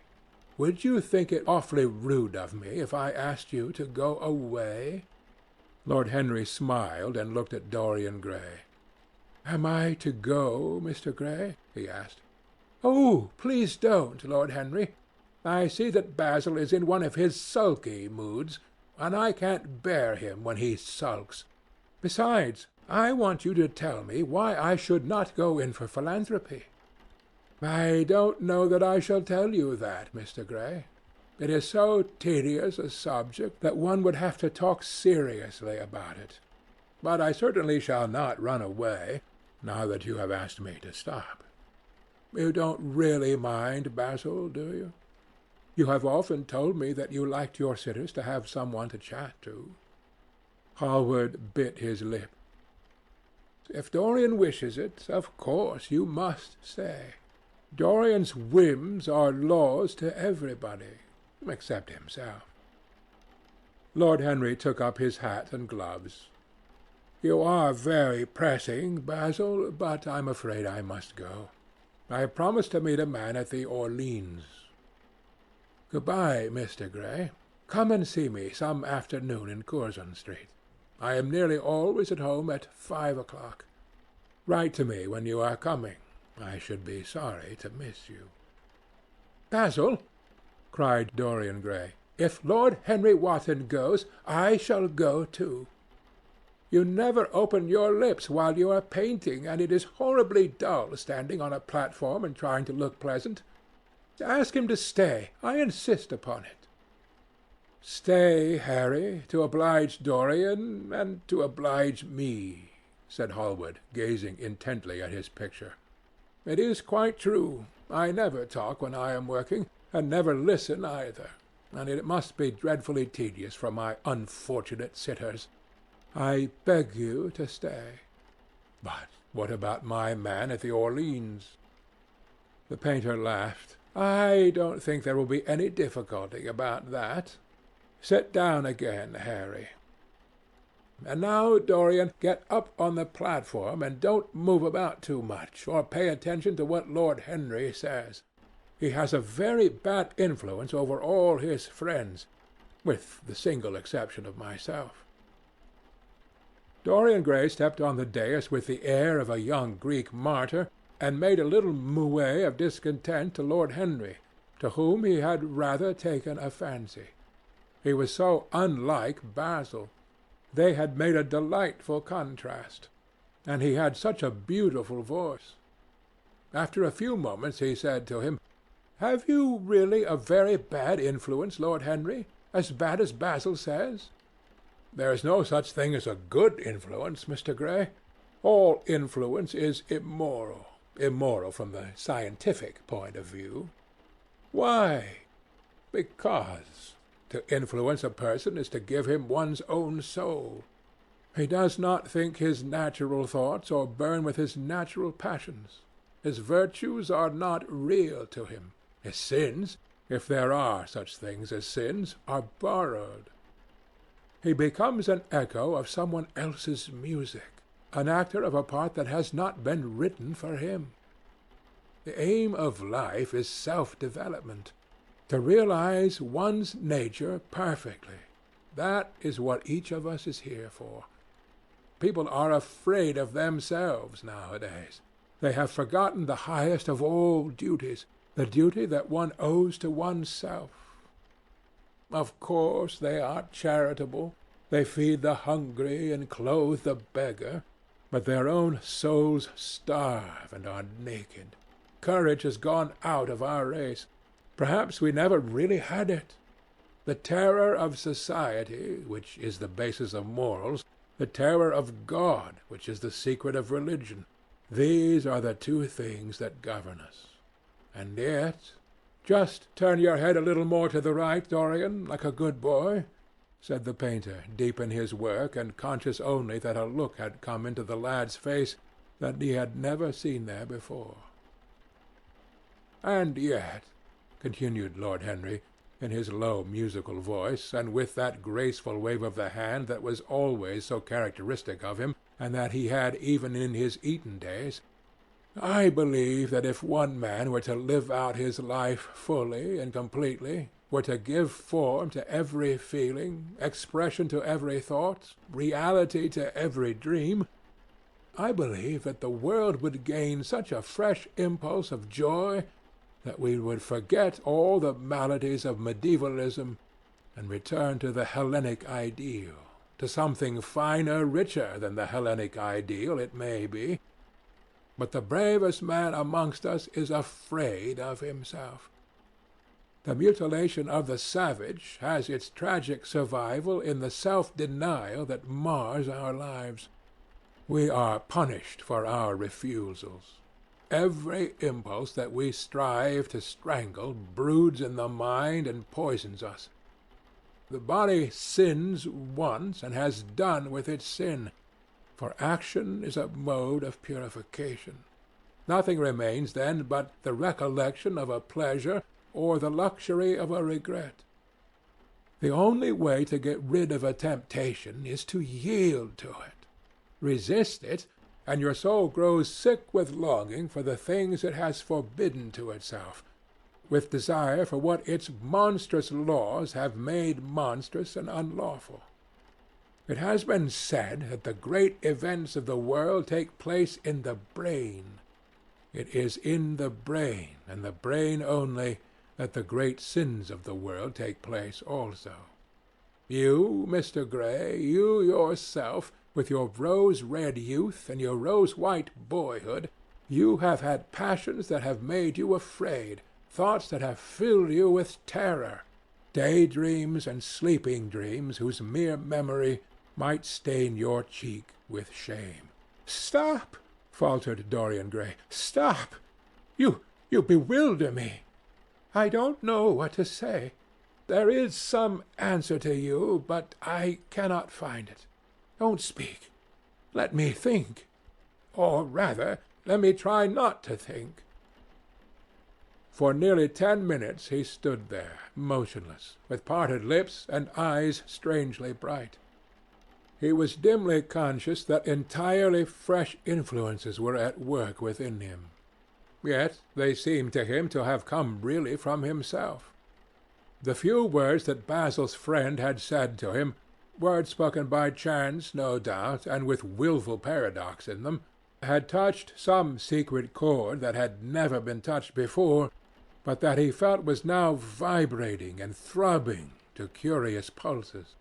Would you think it awfully rude of me if I asked you to go away?" Lord Henry smiled and looked at Dorian Gray. "Am I to go, Mr. Gray?" he asked. "Oh, please don't, Lord Henry. I see that Basil is in one of his sulky moods, and I can't bear him when he sulks. Besides, I want you to tell me why I should not go in for philanthropy." "I don't know that I shall tell you that, Mr. Gray. It is so tedious a subject that one would have to talk seriously about it. But I certainly shall not run away, now that you have asked me to stop. You don't really mind, Basil, do you? You have often told me that you liked your sitters to have someone to chat to." Hallward bit his lip. "If Dorian wishes it, of course you must stay. Dorian's whims are laws to everybody, except himself." Lord Henry took up his hat and gloves. "You are very pressing, Basil, but I'm afraid I must go. I have promised to meet a man at the Orleans. Good-bye, Mr. Gray. Come and see me some afternoon in Curzon Street. I am nearly always at home at 5 o'clock. Write to me when you are coming. I should be sorry to miss you." "Basil," cried Dorian Gray, "if Lord Henry Wotton goes, I shall go too. You never open your lips while you are painting, and it is horribly dull standing on a platform and trying to look pleasant. Ask him to stay. I insist upon it." "Stay, Harry, to oblige Dorian and to oblige me," said Hallward, gazing intently at his picture. "It is quite true. I never talk when I am working, and never listen either, and it must be dreadfully tedious for my unfortunate sitters. I beg you to stay." "But what about my man at the Orleans?" The painter laughed. "I don't think there will be any difficulty about that. Sit down again, Harry. And now, Dorian, get up on the platform and don't move about too much, or pay attention to what Lord Henry says. He has a very bad influence over all his friends, with the single exception of myself." Dorian Gray stepped on the dais with the air of a young Greek martyr, and made a little moue of discontent to Lord Henry, to whom he had rather taken a fancy. He was so unlike Basil. They had made a delightful contrast, and he had such a beautiful voice. After a few moments he said to him, "Have you really a very bad influence, Lord Henry? As bad as Basil says?" "There is no such thing as a good influence, Mr. Gray. All influence is immoral. Immoral from the scientific point of view." "Why?" "Because To influence a person is to give him one's own soul. He does not think his natural thoughts or burn with his natural passions. His virtues are not real to him. His sins, if there are such things as sins, are borrowed. He becomes an echo of someone else's music, an actor of a part that has not been written for him. The aim of life is self-development, to realize one's nature perfectly. That is what each of us is here for. People are afraid of themselves nowadays. They have forgotten the highest of all duties, the duty that one owes to oneself. Of course they are charitable. They feed the hungry and clothe the beggar, but their own souls starve and are naked. Courage has gone out of our race. Perhaps we never really had it. The terror of society, which is the basis of morals, the terror of God, which is the secret of religion, these are the two things that govern us. And yet— "Just turn your head a little more to the right, Dorian, like a good boy," said the painter, deep in his work and conscious only that a look had come into the lad's face that he had never seen there before. "And yet," continued Lord Henry, in his low musical voice, and with that graceful wave of the hand that was always so characteristic of him, and that he had even in his Eton days, "I believe that if one man were to live out his life fully and completely, were to give form to every feeling, expression to every thought, reality to every dream, I believe that the world would gain such a fresh impulse of joy that we would forget all the maladies of medievalism and return to the Hellenic ideal, to something finer, richer than the Hellenic ideal, it may be. But the bravest man amongst us is afraid of himself. The mutilation of the savage has its tragic survival in the self-denial that mars our lives. We are punished for our refusals. Every impulse that we strive to strangle broods in the mind and poisons us. The body sins once and has done with its sin, for action is a mode of purification. Nothing remains then but the recollection of a pleasure or the luxury of a regret. The only way to get rid of a temptation is to yield to it. Resist it, and your soul grows sick with longing for the things it has forbidden to itself, with desire for what its monstrous laws have made monstrous and unlawful. It has been said that the great events of the world take place in the brain. It is in the brain, and the brain only, that the great sins of the world take place also. You, Mr. Gray, you yourself, with your rose-red youth and your rose-white boyhood, you have had passions that have made you afraid, thoughts that have filled you with terror, daydreams and sleeping dreams whose mere memory might stain your cheek with shame. "Stop!" faltered Dorian Gray. "Stop! You bewilder me. I don't know what to say. There is some answer to you, but I cannot find it. Don't speak. Let me think. Or rather, let me try not to think." For nearly 10 minutes he stood there, motionless, with parted lips and eyes strangely bright. He was dimly conscious that entirely fresh influences were at work within him. Yet they seemed to him to have come really from himself. The few words that Basil's friend had said to him, words spoken by chance, no doubt, and with wilful paradox in them, had touched some secret chord that had never been touched before, but that he felt was now vibrating and throbbing to curious pulses.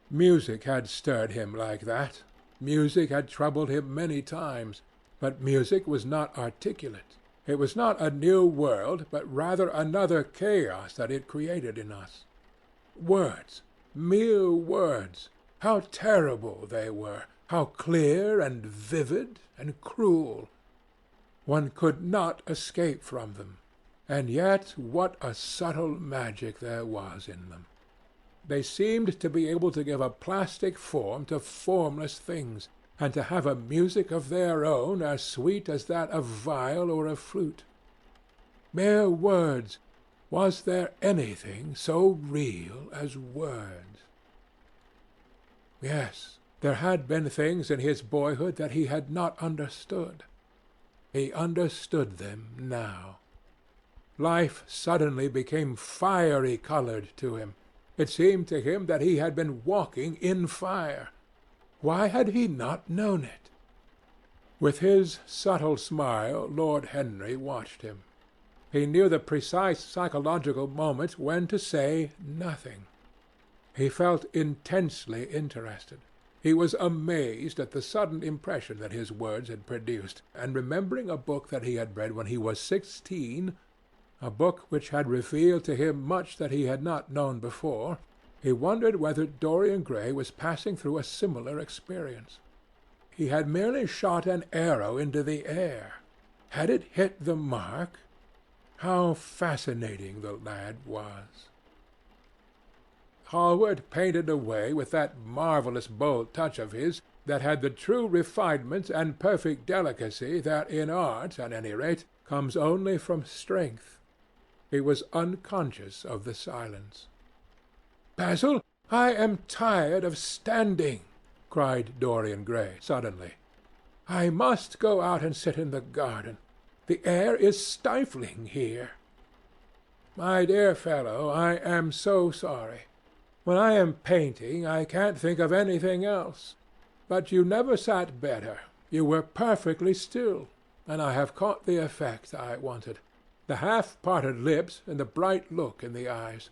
Music had stirred him like that. Music had troubled him many times, but music was not articulate. It was not a new world, but rather another chaos that it created in us. Words, mere words, how terrible they were, how clear and vivid and cruel. One could not escape from them, and yet what a subtle magic there was in them. They seemed to be able to give a plastic form to formless things, and to have a music of their own as sweet as that of viol or of flute. Mere words! Was there anything so real as words? Yes, there had been things in his boyhood that he had not understood. He understood them now. Life suddenly became fiery-colored to him. It seemed to him that he had been walking in fire. Why had he not known it? With his subtle smile, Lord Henry watched him. He knew the precise psychological moment when to say nothing. He felt intensely interested. He was amazed at the sudden impression that his words had produced, and remembering a book that he had read when he was 16, a book which had revealed to him much that he had not known before, he wondered whether Dorian Gray was passing through a similar experience. He had merely shot an arrow into the air. Had it hit the mark? How fascinating the lad was! Hallward painted away with that marvellous bold touch of his that had the true refinement and perfect delicacy that in art, at any rate, comes only from strength. He was unconscious of the silence. "Basil, I am tired of standing," cried Dorian Gray suddenly. "I must go out and sit in the garden. The air is stifling here." "My dear fellow, I am so sorry. When I am painting, I can't think of anything else. But you never sat better. You were perfectly still, and I have caught the effect I wanted. The half-parted lips and the bright look in the eyes.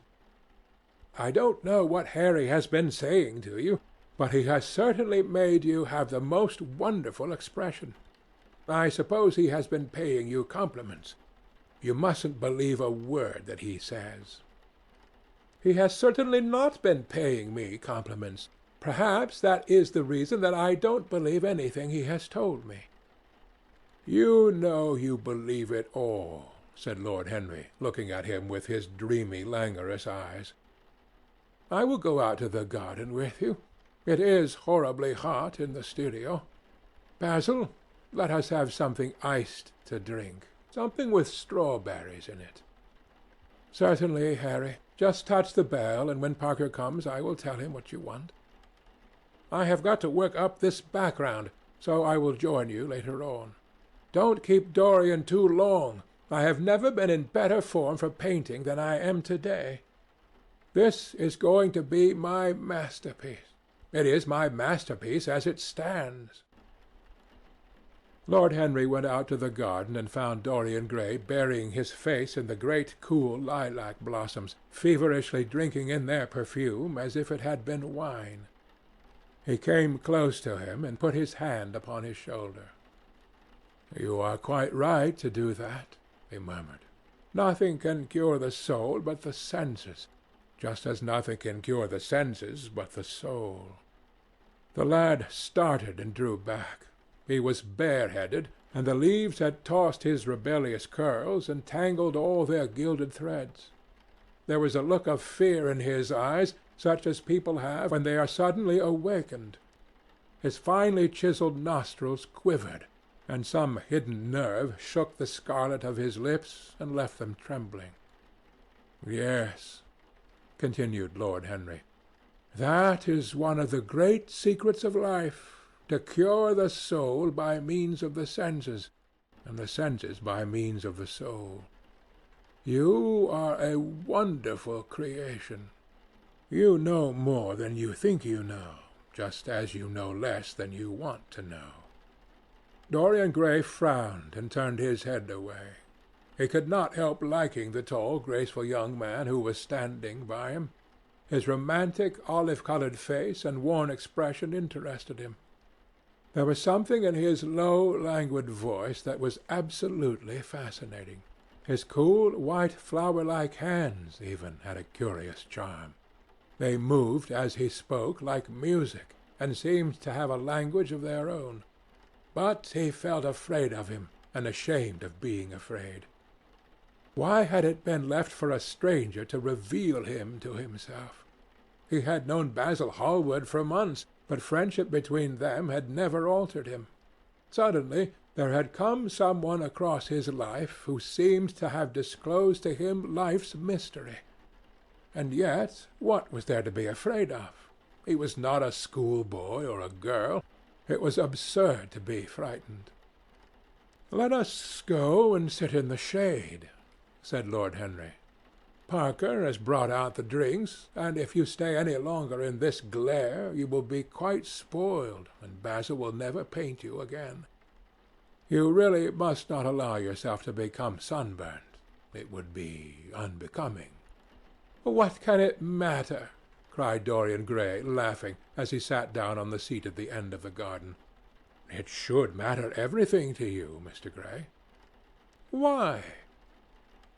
I don't know what Harry has been saying to you, but he has certainly made you have the most wonderful expression. I suppose he has been paying you compliments. You mustn't believe a word that he says." "He has certainly not been paying me compliments. Perhaps that is the reason that I don't believe anything he has told me." "You know you believe it all," said Lord Henry, looking at him with his dreamy, languorous eyes. "I will go out to the garden with you. It is horribly hot in the studio. Basil, let us have something iced to drink, something with strawberries in it." "Certainly, Harry. Just touch the bell, and when Parker comes I will tell him what you want. I have got to work up this background, so I will join you later on. Don't keep Dorian too long. I have never been in better form for painting than I am today. This is going to be my masterpiece. It is my masterpiece as it stands." Lord Henry went out to the garden and found Dorian Gray burying his face in the great cool lilac blossoms, feverishly drinking in their perfume as if it had been wine. He came close to him and put his hand upon his shoulder. "You are quite right to do that," he murmured. "Nothing can cure the soul but the senses, just as nothing can cure the senses but the soul." The lad started and drew back. He was bareheaded, and the leaves had tossed his rebellious curls and tangled all their gilded threads. There was a look of fear in his eyes, such as people have when they are suddenly awakened. His finely chiselled nostrils quivered, and some hidden nerve shook the scarlet of his lips and left them trembling. "Yes," continued Lord Henry, "that is one of the great secrets of life, to cure the soul by means of the senses, and the senses by means of the soul. You are a wonderful creation. You know more than you think you know, just as you know less than you want to know." Dorian Gray frowned and turned his head away. He could not help liking the tall, graceful young man who was standing by him. His romantic, olive-coloured face and worn expression interested him. There was something in his low, languid voice that was absolutely fascinating. His cool, white, flower-like hands, even, had a curious charm. They moved, as he spoke, like music, and seemed to have a language of their own. But he felt afraid of him, and ashamed of being afraid. Why had it been left for a stranger to reveal him to himself? He had known Basil Hallward for months, but friendship between them had never altered him. Suddenly there had come someone across his life who seemed to have disclosed to him life's mystery. And yet what was there to be afraid of? He was not a schoolboy or a girl. It was absurd to be frightened. "Let us go and sit in the shade," said Lord Henry. "Parker has brought out the drinks, and if you stay any longer in this glare you will be quite spoiled, and Basil will never paint you again. You really must not allow yourself to become sunburnt. It would be unbecoming." "What can it matter?" cried Dorian Gray, laughing, as he sat down on the seat at the end of the garden. "It should matter everything to you, Mr. Gray." "Why?"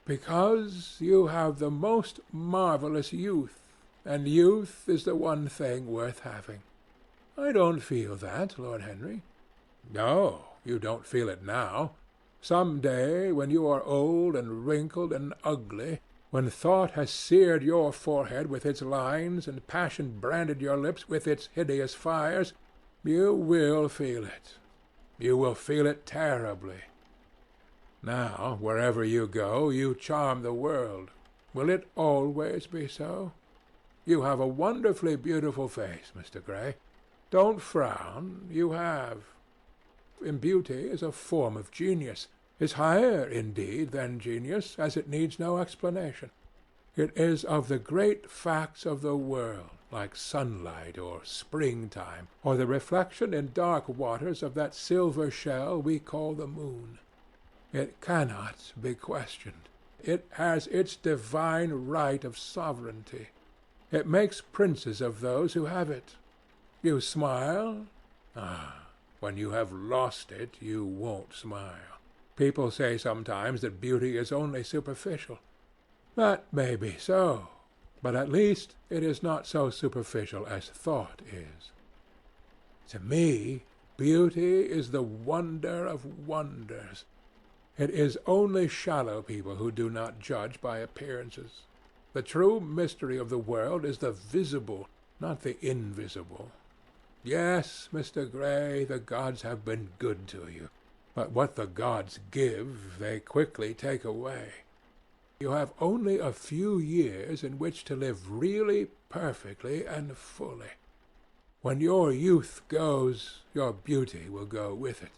"Because you have the most marvellous youth, and youth is the one thing worth having." "I don't feel that, Lord Henry." "No, you don't feel it now. Some day, when you are old and wrinkled and ugly, when thought has seared your forehead with its lines and passion branded your lips with its hideous fires, you will feel it. You will feel it terribly. Now, wherever you go, you charm the world. Will it always be so? You have a wonderfully beautiful face, Mr. Gray. Don't frown. You have. And beauty is a form of genius, is higher, indeed, than genius, as it needs no explanation. It is of the great facts of the world, like sunlight or springtime, or the reflection in dark waters of that silver shell we call the moon. It cannot be questioned. It has its divine right of sovereignty. It makes princes of those who have it. You smile? Ah, when you have lost it, you won't smile. People say sometimes that beauty is only superficial. That may be so, but at least it is not so superficial as thought is. To me, beauty is the wonder of wonders. It is only shallow people who do not judge by appearances. The true mystery of the world is the visible, not the invisible. Yes, Mr. Gray, the gods have been good to you, but what the gods give, they quickly take away. You have only a few years in which to live really, perfectly, and fully. When your youth goes, your beauty will go with it.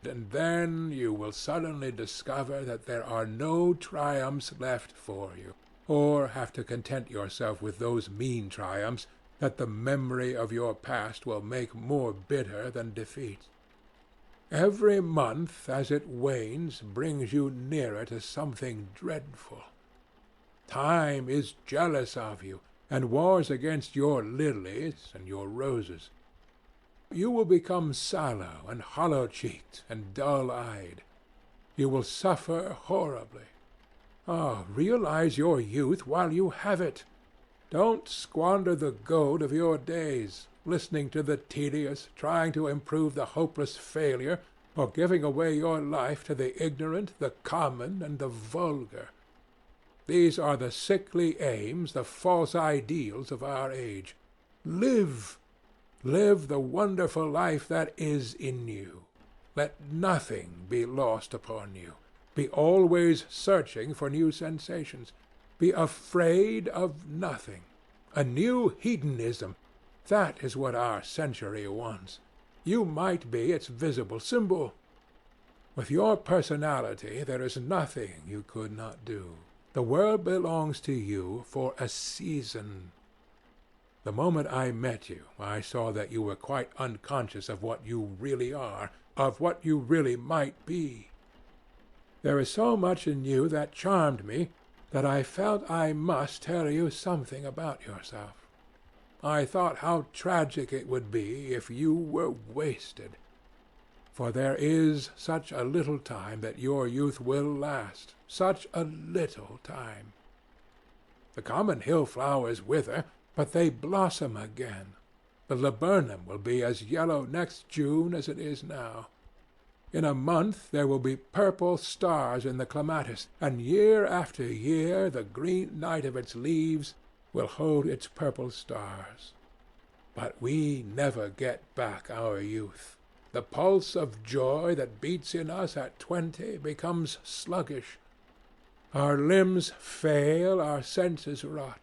And then you will suddenly discover that there are no triumphs left for you, or have to content yourself with those mean triumphs that the memory of your past will make more bitter than defeat. Every month as it wanes brings you nearer to something dreadful. Time is jealous of you, and wars against your lilies and your roses. You will become sallow and hollow-cheeked and dull-eyed. You will suffer horribly. Ah, realize your youth while you have it. Don't squander the gold of your days, listening to the tedious, trying to improve the hopeless failure, or giving away your life to the ignorant, the common, and the vulgar. These are the sickly aims, the false ideals of our age. Live! Live the wonderful life that is in you. Let nothing be lost upon you. Be always searching for new sensations. Be afraid of nothing. A new hedonism, that is what our century wants. You might be its visible symbol. With your personality there is nothing you could not do. The world belongs to you for a season. The moment I met you, I saw that you were quite unconscious of what you really are, of what you really might be. There is so much in you that charmed me that I felt I must tell you something about yourself. I thought how tragic it would be if you were wasted. For there is such a little time that your youth will last, such a little time. The common hill flowers wither, but they blossom again. The laburnum will be as yellow next June as it is now. In a month there will be purple stars in the clematis, and year after year the green night of its leaves will hold its purple stars. But we never get back our youth. The pulse of joy that beats in us at 20 becomes sluggish. Our limbs fail, our senses rot.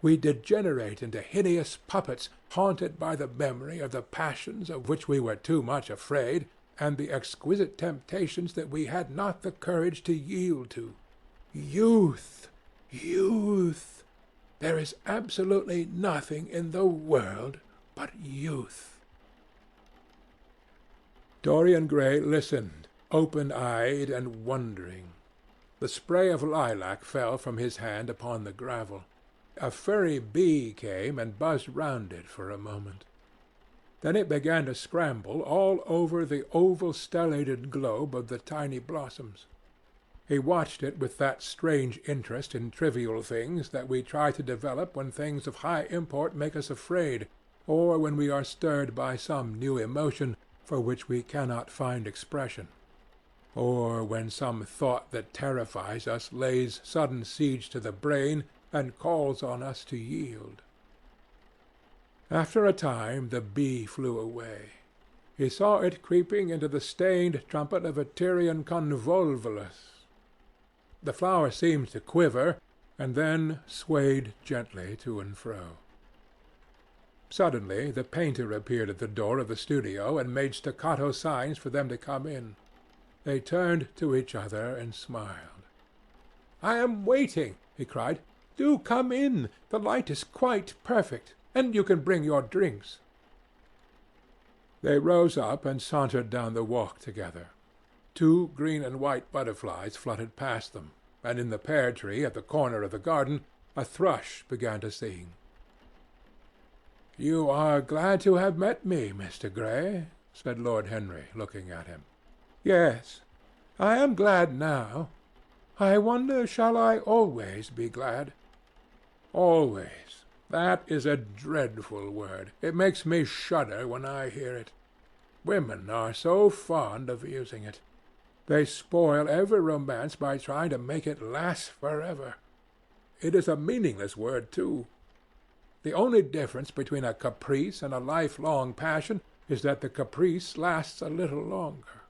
We degenerate into hideous puppets, haunted by the memory of the passions of which we were too much afraid, and the exquisite temptations that we had not the courage to yield to. Youth! Youth! There is absolutely nothing in the world but youth. Dorian Gray listened, open-eyed and wondering. The spray of lilac fell from his hand upon the gravel. A furry bee came and buzzed round it for a moment. Then it began to scramble all over the oval stellated globe of the tiny blossoms. He watched it with that strange interest in trivial things that we try to develop when things of high import make us afraid, or when we are stirred by some new emotion for which we cannot find expression, or when some thought that terrifies us lays sudden siege to the brain and calls on us to yield. After a time the bee flew away. He saw it creeping into the stained trumpet of a Tyrian convolvulus. The flower seemed to quiver, and then swayed gently to and fro. Suddenly the painter appeared at the door of the studio and made staccato signs for them to come in. They turned to each other and smiled. "I am waiting," he cried. "Do come in. The light is quite perfect, and you can bring your drinks." They rose up and sauntered down the walk together. 2 green and white butterflies fluttered past them, and in the pear tree at the corner of the garden a thrush began to sing. "You are glad to have met me, Mr. Gray," said Lord Henry, looking at him. "Yes, I am glad now. I wonder, shall I always be glad?" "Always. That is a dreadful word. It makes me shudder when I hear it. Women are so fond of using it. They spoil every romance by trying to make it last forever. It is a meaningless word, too. The only difference between a caprice and a lifelong passion is that the caprice lasts a little longer."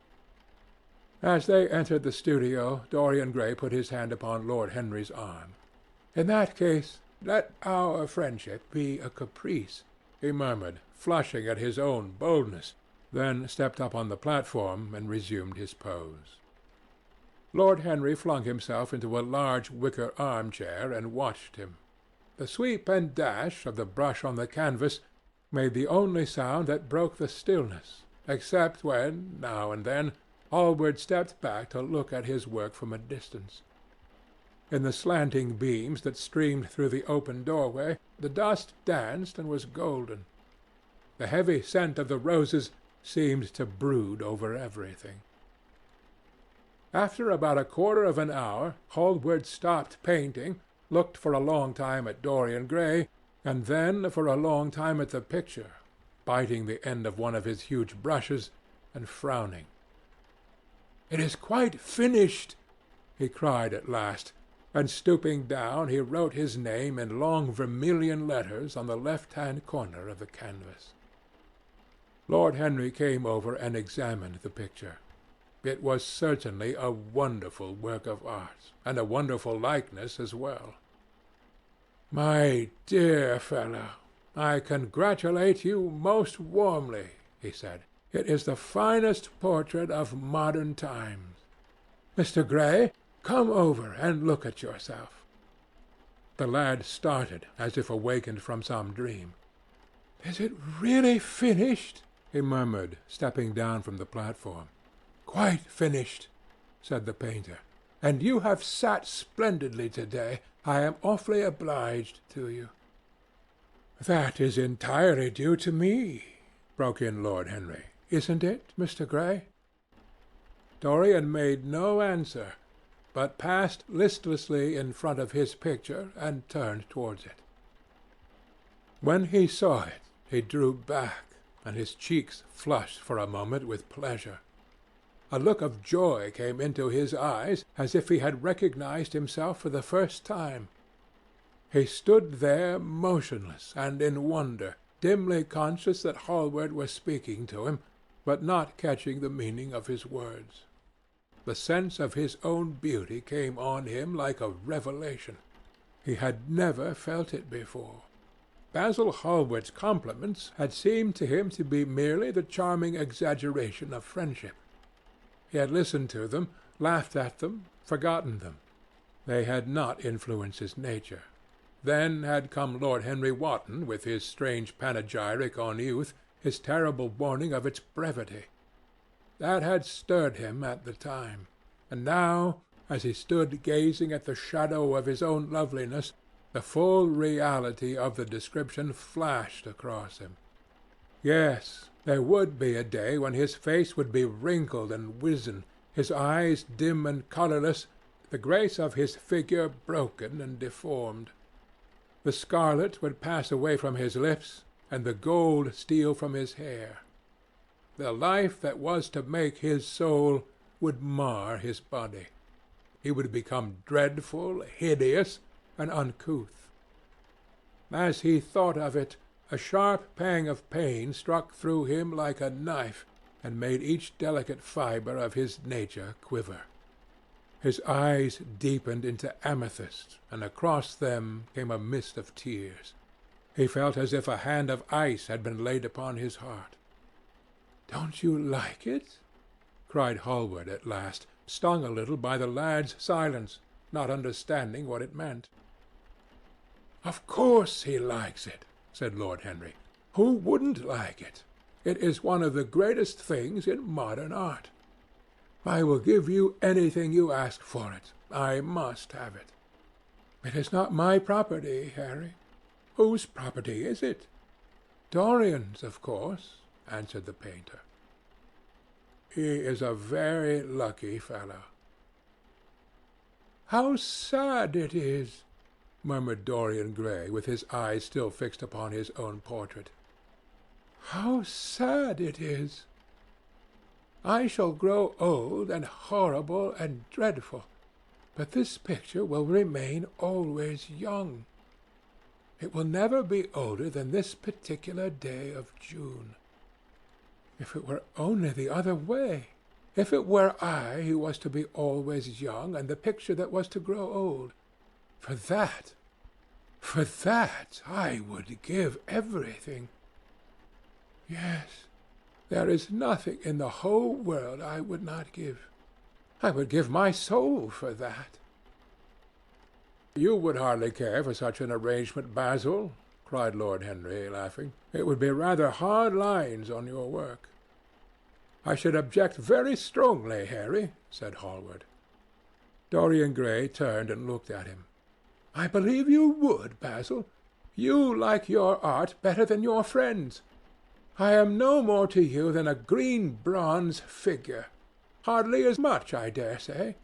As they entered the studio, Dorian Gray put his hand upon Lord Henry's arm. "In that case, let our friendship be a caprice," he murmured, flushing at his own boldness, then stepped up on the platform and resumed his pose. Lord Henry flung himself into a large wicker arm-chair and watched him. The sweep and dash of the brush on the canvas made the only sound that broke the stillness, except when, now and then, Hallward stepped back to look at his work from a distance. In the slanting beams that streamed through the open doorway, the dust danced and was golden. The heavy scent of the roses seemed to brood over everything. After about a quarter of an hour, Hallward stopped painting, looked for a long time at Dorian Gray, and then for a long time at the picture, biting the end of one of his huge brushes and frowning. "It is quite finished," he cried at last, and stooping down he wrote his name in long vermilion letters on the left-hand corner of the canvas. Lord Henry came over and examined the picture. It was certainly a wonderful work of art, and a wonderful likeness as well. "My dear fellow, I congratulate you most warmly," he said. "It is the finest portrait of modern times. Mr. Gray, come over and look at yourself." The lad started as if awakened from some dream. "Is it really finished?" he murmured, stepping down from the platform. "Quite finished," said the painter. "And you have sat splendidly to-day. I am awfully obliged to you." "That is entirely due to me," broke in Lord Henry. "Isn't it, Mr. Gray?" Dorian made no answer, but passed listlessly in front of his picture and turned towards it. When he saw it, he drew back, and his cheeks flushed for a moment with pleasure. A look of joy came into his eyes, as if he had recognized himself for the first time. He stood there motionless and in wonder, dimly conscious that Hallward was speaking to him, but not catching the meaning of his words. The sense of his own beauty came on him like a revelation. He had never felt it before. Basil Hallward's compliments had seemed to him to be merely the charming exaggeration of friendship. He had listened to them, laughed at them, forgotten them. They had not influenced his nature. Then had come Lord Henry Wotton with his strange panegyric on youth, his terrible warning of its brevity. That had stirred him at the time, and now, as he stood gazing at the shadow of his own loveliness, the full reality of the description flashed across him. Yes, there would be a day when his face would be wrinkled and wizen, his eyes dim and colourless, the grace of his figure broken and deformed. The scarlet would pass away from his lips, and the gold steal from his hair. The life that was to make his soul would mar his body. He would become dreadful, hideous, and uncouth. As he thought of it, a sharp pang of pain struck through him like a knife, and made each delicate fibre of his nature quiver. His eyes deepened into amethyst, and across them came a mist of tears. He felt as if a hand of ice had been laid upon his heart. "Don't you like it?" cried Hallward at last, stung a little by the lad's silence, not understanding what it meant. "Of course he likes it," said Lord Henry. "Who wouldn't like it? It is one of the greatest things in modern art. I will give you anything you ask for it. I must have it." "It is not my property, Harry." "Whose property is it?" "Dorian's, of course," answered the painter. "He is a very lucky fellow." "How sad it is," murmured Dorian Gray, with his eyes still fixed upon his own portrait. "How sad it is! I shall grow old and horrible and dreadful, but this picture will remain always young. It will never be older than this particular day of June. If it were only the other way! If it were I who was to be always young, and the picture that was to grow old! For that I would give everything. Yes, there is nothing in the whole world I would not give. I would give my soul for that." "You would hardly care for such an arrangement, Basil," cried Lord Henry, laughing. "It would be rather hard lines on your work." "I should object very strongly, Harry," said Hallward. Dorian Gray turned and looked at him. "I believe you would, Basil. You like your art better than your friends. I am no more to you than a green bronze figure. Hardly as much, I dare say."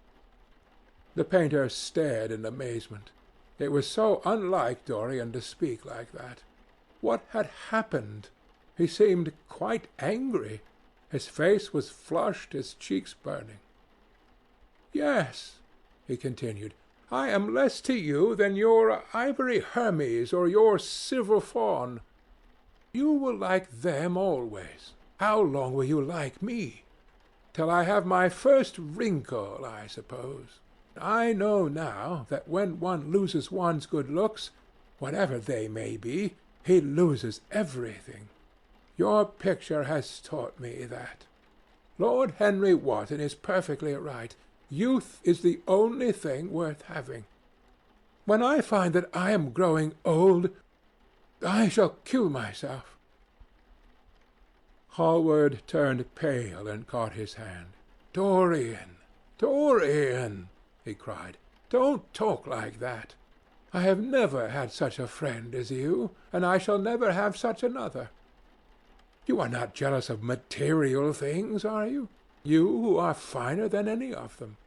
The painter stared in amazement. It was so unlike Dorian to speak like that. What had happened? He seemed quite angry. His face was flushed, his cheeks burning. "Yes," he continued, "I am less to you than your ivory Hermes or your silver fawn. You will like them always. How long will you like me? Till I have my first wrinkle, I suppose. I know now that when one loses one's good looks, whatever they may be, he loses everything. Your picture has taught me that. Lord Henry Wotton is perfectly right. Youth is the only thing worth having. When I find that I am growing old, I shall kill myself." Hallward turned pale and caught his hand. "Dorian, Dorian!" he cried. "Don't talk like that. I have never had such a friend as you, and I shall never have such another. You are not jealous of material things, are you? You who are finer than any of them."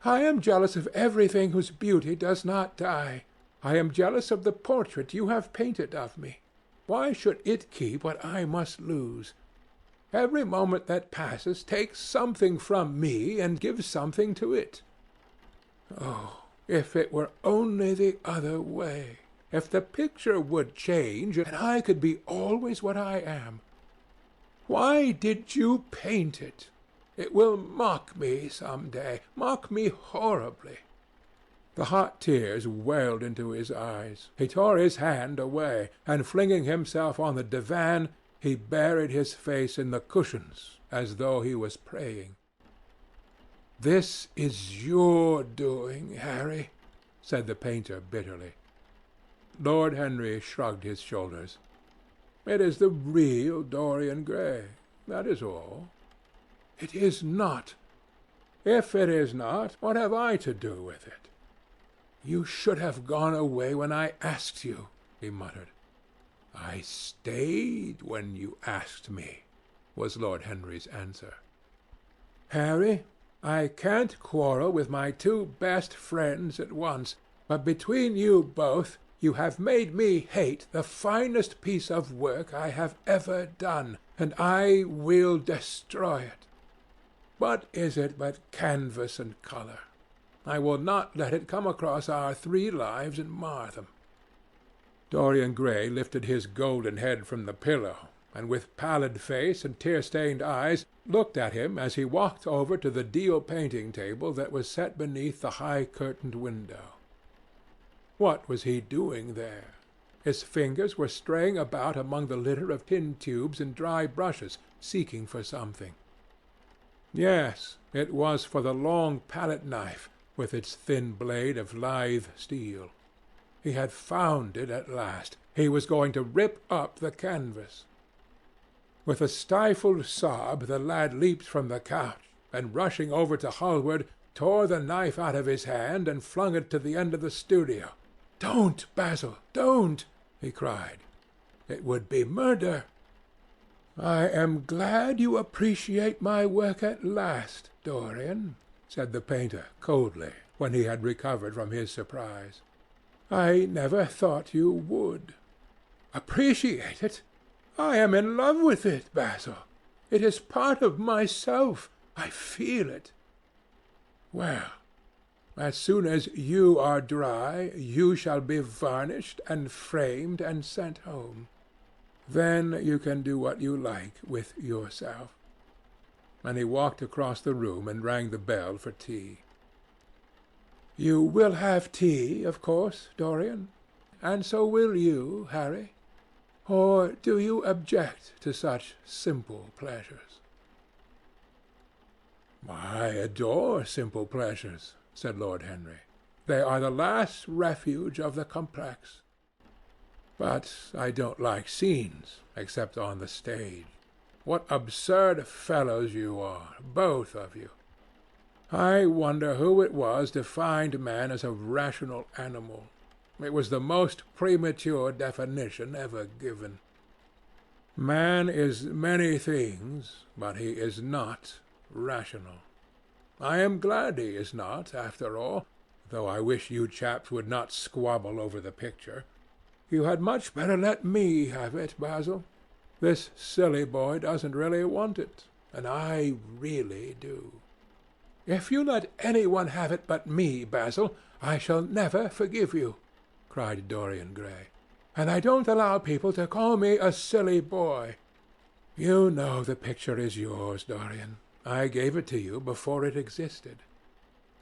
"I am jealous of everything whose beauty does not die. I am jealous of the portrait you have painted of me. Why should it keep what I must lose? Every moment that passes takes something from me and gives something to it. Oh, If it were only the other way! If the picture would change, and I could be always what I am! Why did you paint it? It will mock me some day, mock me horribly." The hot tears welled into his eyes. He tore his hand away, and flinging himself on the divan, he buried his face in the cushions as though he was praying. "This is your doing, Harry," said the painter bitterly. Lord Henry shrugged his shoulders. "It is the real Dorian Gray, that is all." "It is not." "If it is not, what have I to do with it?" "You should have gone away when I asked you," he muttered. "I stayed when you asked me," was Lord Henry's answer. "Harry, I can't quarrel with my two best friends at once, but between you both you have made me hate the finest piece of work I have ever done, and I will destroy it. What is it but canvas and colour? I will not let it come across our 3 lives and mar them." Dorian Gray lifted his golden head from the pillow, and with pallid face and tear-stained eyes looked at him as he walked over to the deal painting table that was set beneath the high-curtained window. What was he doing there? His fingers were straying about among the litter of tin tubes and dry brushes, seeking for something. Yes, it was for the long palette-knife, with its thin blade of lithe steel. He had found it at last. He was going to rip up the canvas. With a stifled sob the lad leaped from the couch, and rushing over to Hallward, tore the knife out of his hand and flung it to the end of the studio. "Don't, Basil, don't!" he cried. "It would be murder." "I am glad you appreciate my work at last, Dorian," said the painter coldly, when he had recovered from his surprise. "I never thought you would." "Appreciate it? I am in love with it, Basil. It is part of myself. I feel it." "Well, as soon as you are dry, you shall be varnished and framed and sent home. Then you can do what you like with yourself." And he walked across the room and rang the bell for tea. "You will have tea, of course, Dorian? And so will you, Harry? Or do you object to such simple pleasures?" "I adore simple pleasures," said Lord Henry. "They are the last refuge of the complex. But I don't like scenes, except on the stage. What absurd fellows you are, both of you! I wonder who it was defined man as a rational animal. It was the most premature definition ever given. Man is many things, but he is not rational. I am glad he is not, after all, though I wish you chaps would not squabble over the picture. You had much better let me have it, Basil. This silly boy doesn't really want it, and I really do." "If you let any one have it but me, Basil, I shall never forgive you," cried Dorian Gray. "And I don't allow people to call me a silly boy. You know the picture is yours, Dorian. I gave it to you before it existed.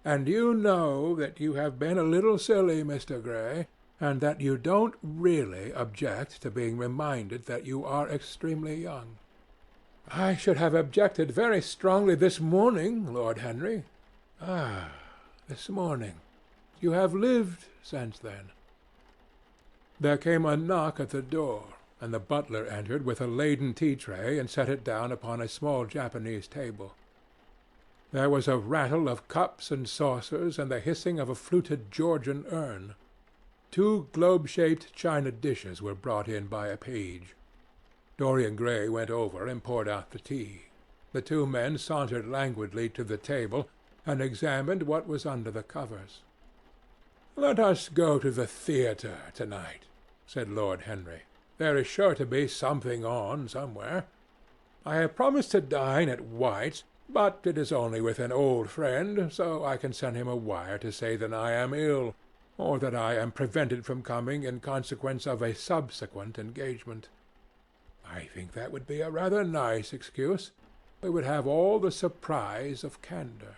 And you know that you have been a little silly, Mr. Gray, and that you don't really object to being reminded that you are extremely young." "I should have objected very strongly this morning, Lord Henry." "Ah, this morning. You have lived since then." There came a knock at the door, and the butler entered with a laden tea-tray and set it down upon a small Japanese table. There was a rattle of cups and saucers and the hissing of a fluted Georgian urn. 2 globe-shaped china dishes were brought in by a page. Dorian Gray went over and poured out the tea. The 2 men sauntered languidly to the table and examined what was under the covers. "Let us go to the theatre to-night," said Lord Henry. "There is sure to be something on somewhere. I have promised to dine at White's, But it is only with an old friend, so I can send him a wire to say that I am ill, or that I am prevented from coming in consequence of a subsequent engagement. I think that would be a rather nice excuse. It would have all the surprise of candour.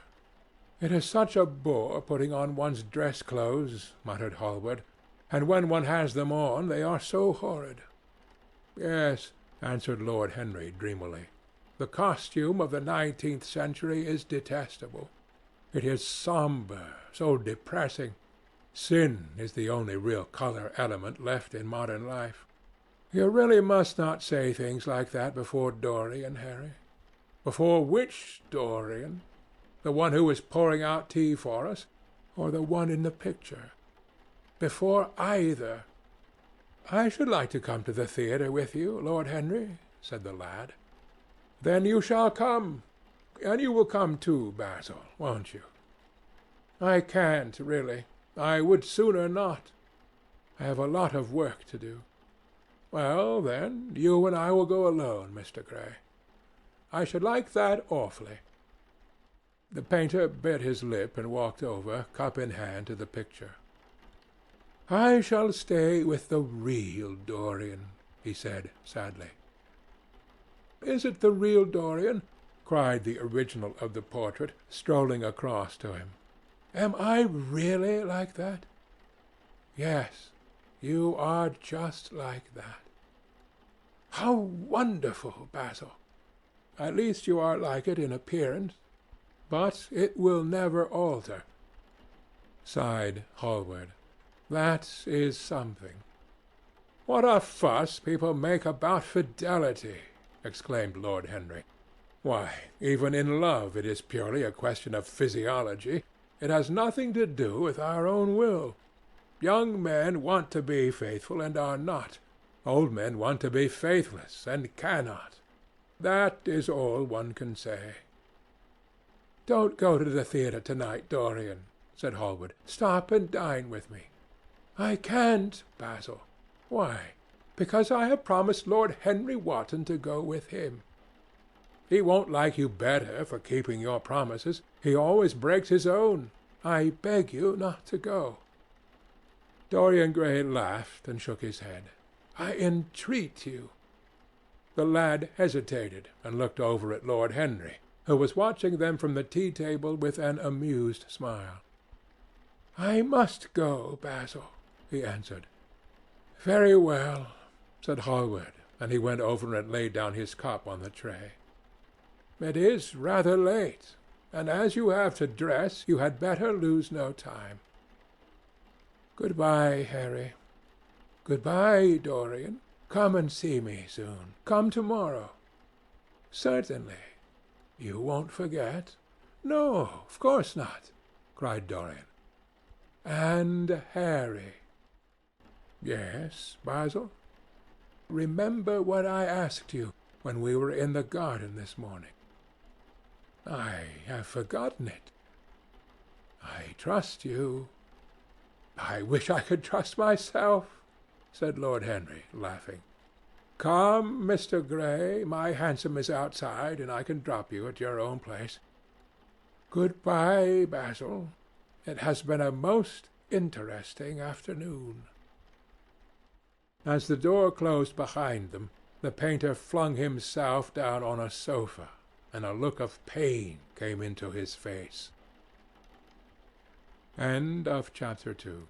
It is such a bore putting on one's dress clothes, muttered Hallward, and when one has them on they are so horrid. Yes, answered Lord Henry dreamily. The costume of the 19th century is detestable. It is sombre, so depressing. Sin is the only real colour element left in modern life. You really must not say things like that before Dorian, Harry. Before which Dorian? The one who is pouring out tea for us, or the one in the picture? Before either. I should like to come to the theatre with you, Lord Henry, said the lad. Then you shall come, and you will come too, Basil, won't you? I can't, really. I would sooner not. I have a lot of work to do. Well, then, you and I will go alone, Mr. Gray. I should like that awfully. The painter bit his lip and walked over, cup in hand, to the picture. I shall stay with the real Dorian, he said sadly. Is it the real Dorian? Cried the original of the portrait, strolling across to him. Am I really like that? Yes, you are just like that. How wonderful, Basil! At least you are like it in appearance. But it will never alter, sighed Hallward. That is something. What a fuss people make about fidelity, exclaimed Lord Henry. Why, even in love it is purely a question of physiology. It has nothing to do with our own will. Young men want to be faithful and are not. Old men want to be faithless and cannot. That is all one can say. Don't go to the theatre tonight, Dorian, said Hallward. Stop and dine with me. I can't, Basil. Why? Because I have promised Lord Henry Wotton to go with him. He won't like you better for keeping your promises. He always breaks his own. I beg you not to go. Dorian Gray laughed and shook his head. I entreat you. The lad hesitated and looked over at Lord Henry, who was watching them from the tea-table with an amused smile. I must go, Basil, he answered. Very well, said Hallward, and he went over and laid down his cup on the tray. It is rather late, and as you have to dress, you had better lose no time. Good-bye, Harry. Good-bye, Dorian. Come and see me soon. Come tomorrow. Certainly. You won't forget? No, of course not, cried Dorian. And Harry. Yes, Basil? Remember what I asked you when we were in the garden this morning. I have forgotten it. I trust you. I wish I could trust myself, said Lord Henry, laughing. Come, Mr. Gray, my hansom is outside, and I can drop you at your own place. Good-bye, Basil. It has been a most interesting afternoon. As the door closed behind them, the painter flung himself down on a sofa, and a look of pain came into his face. End of chapter 2.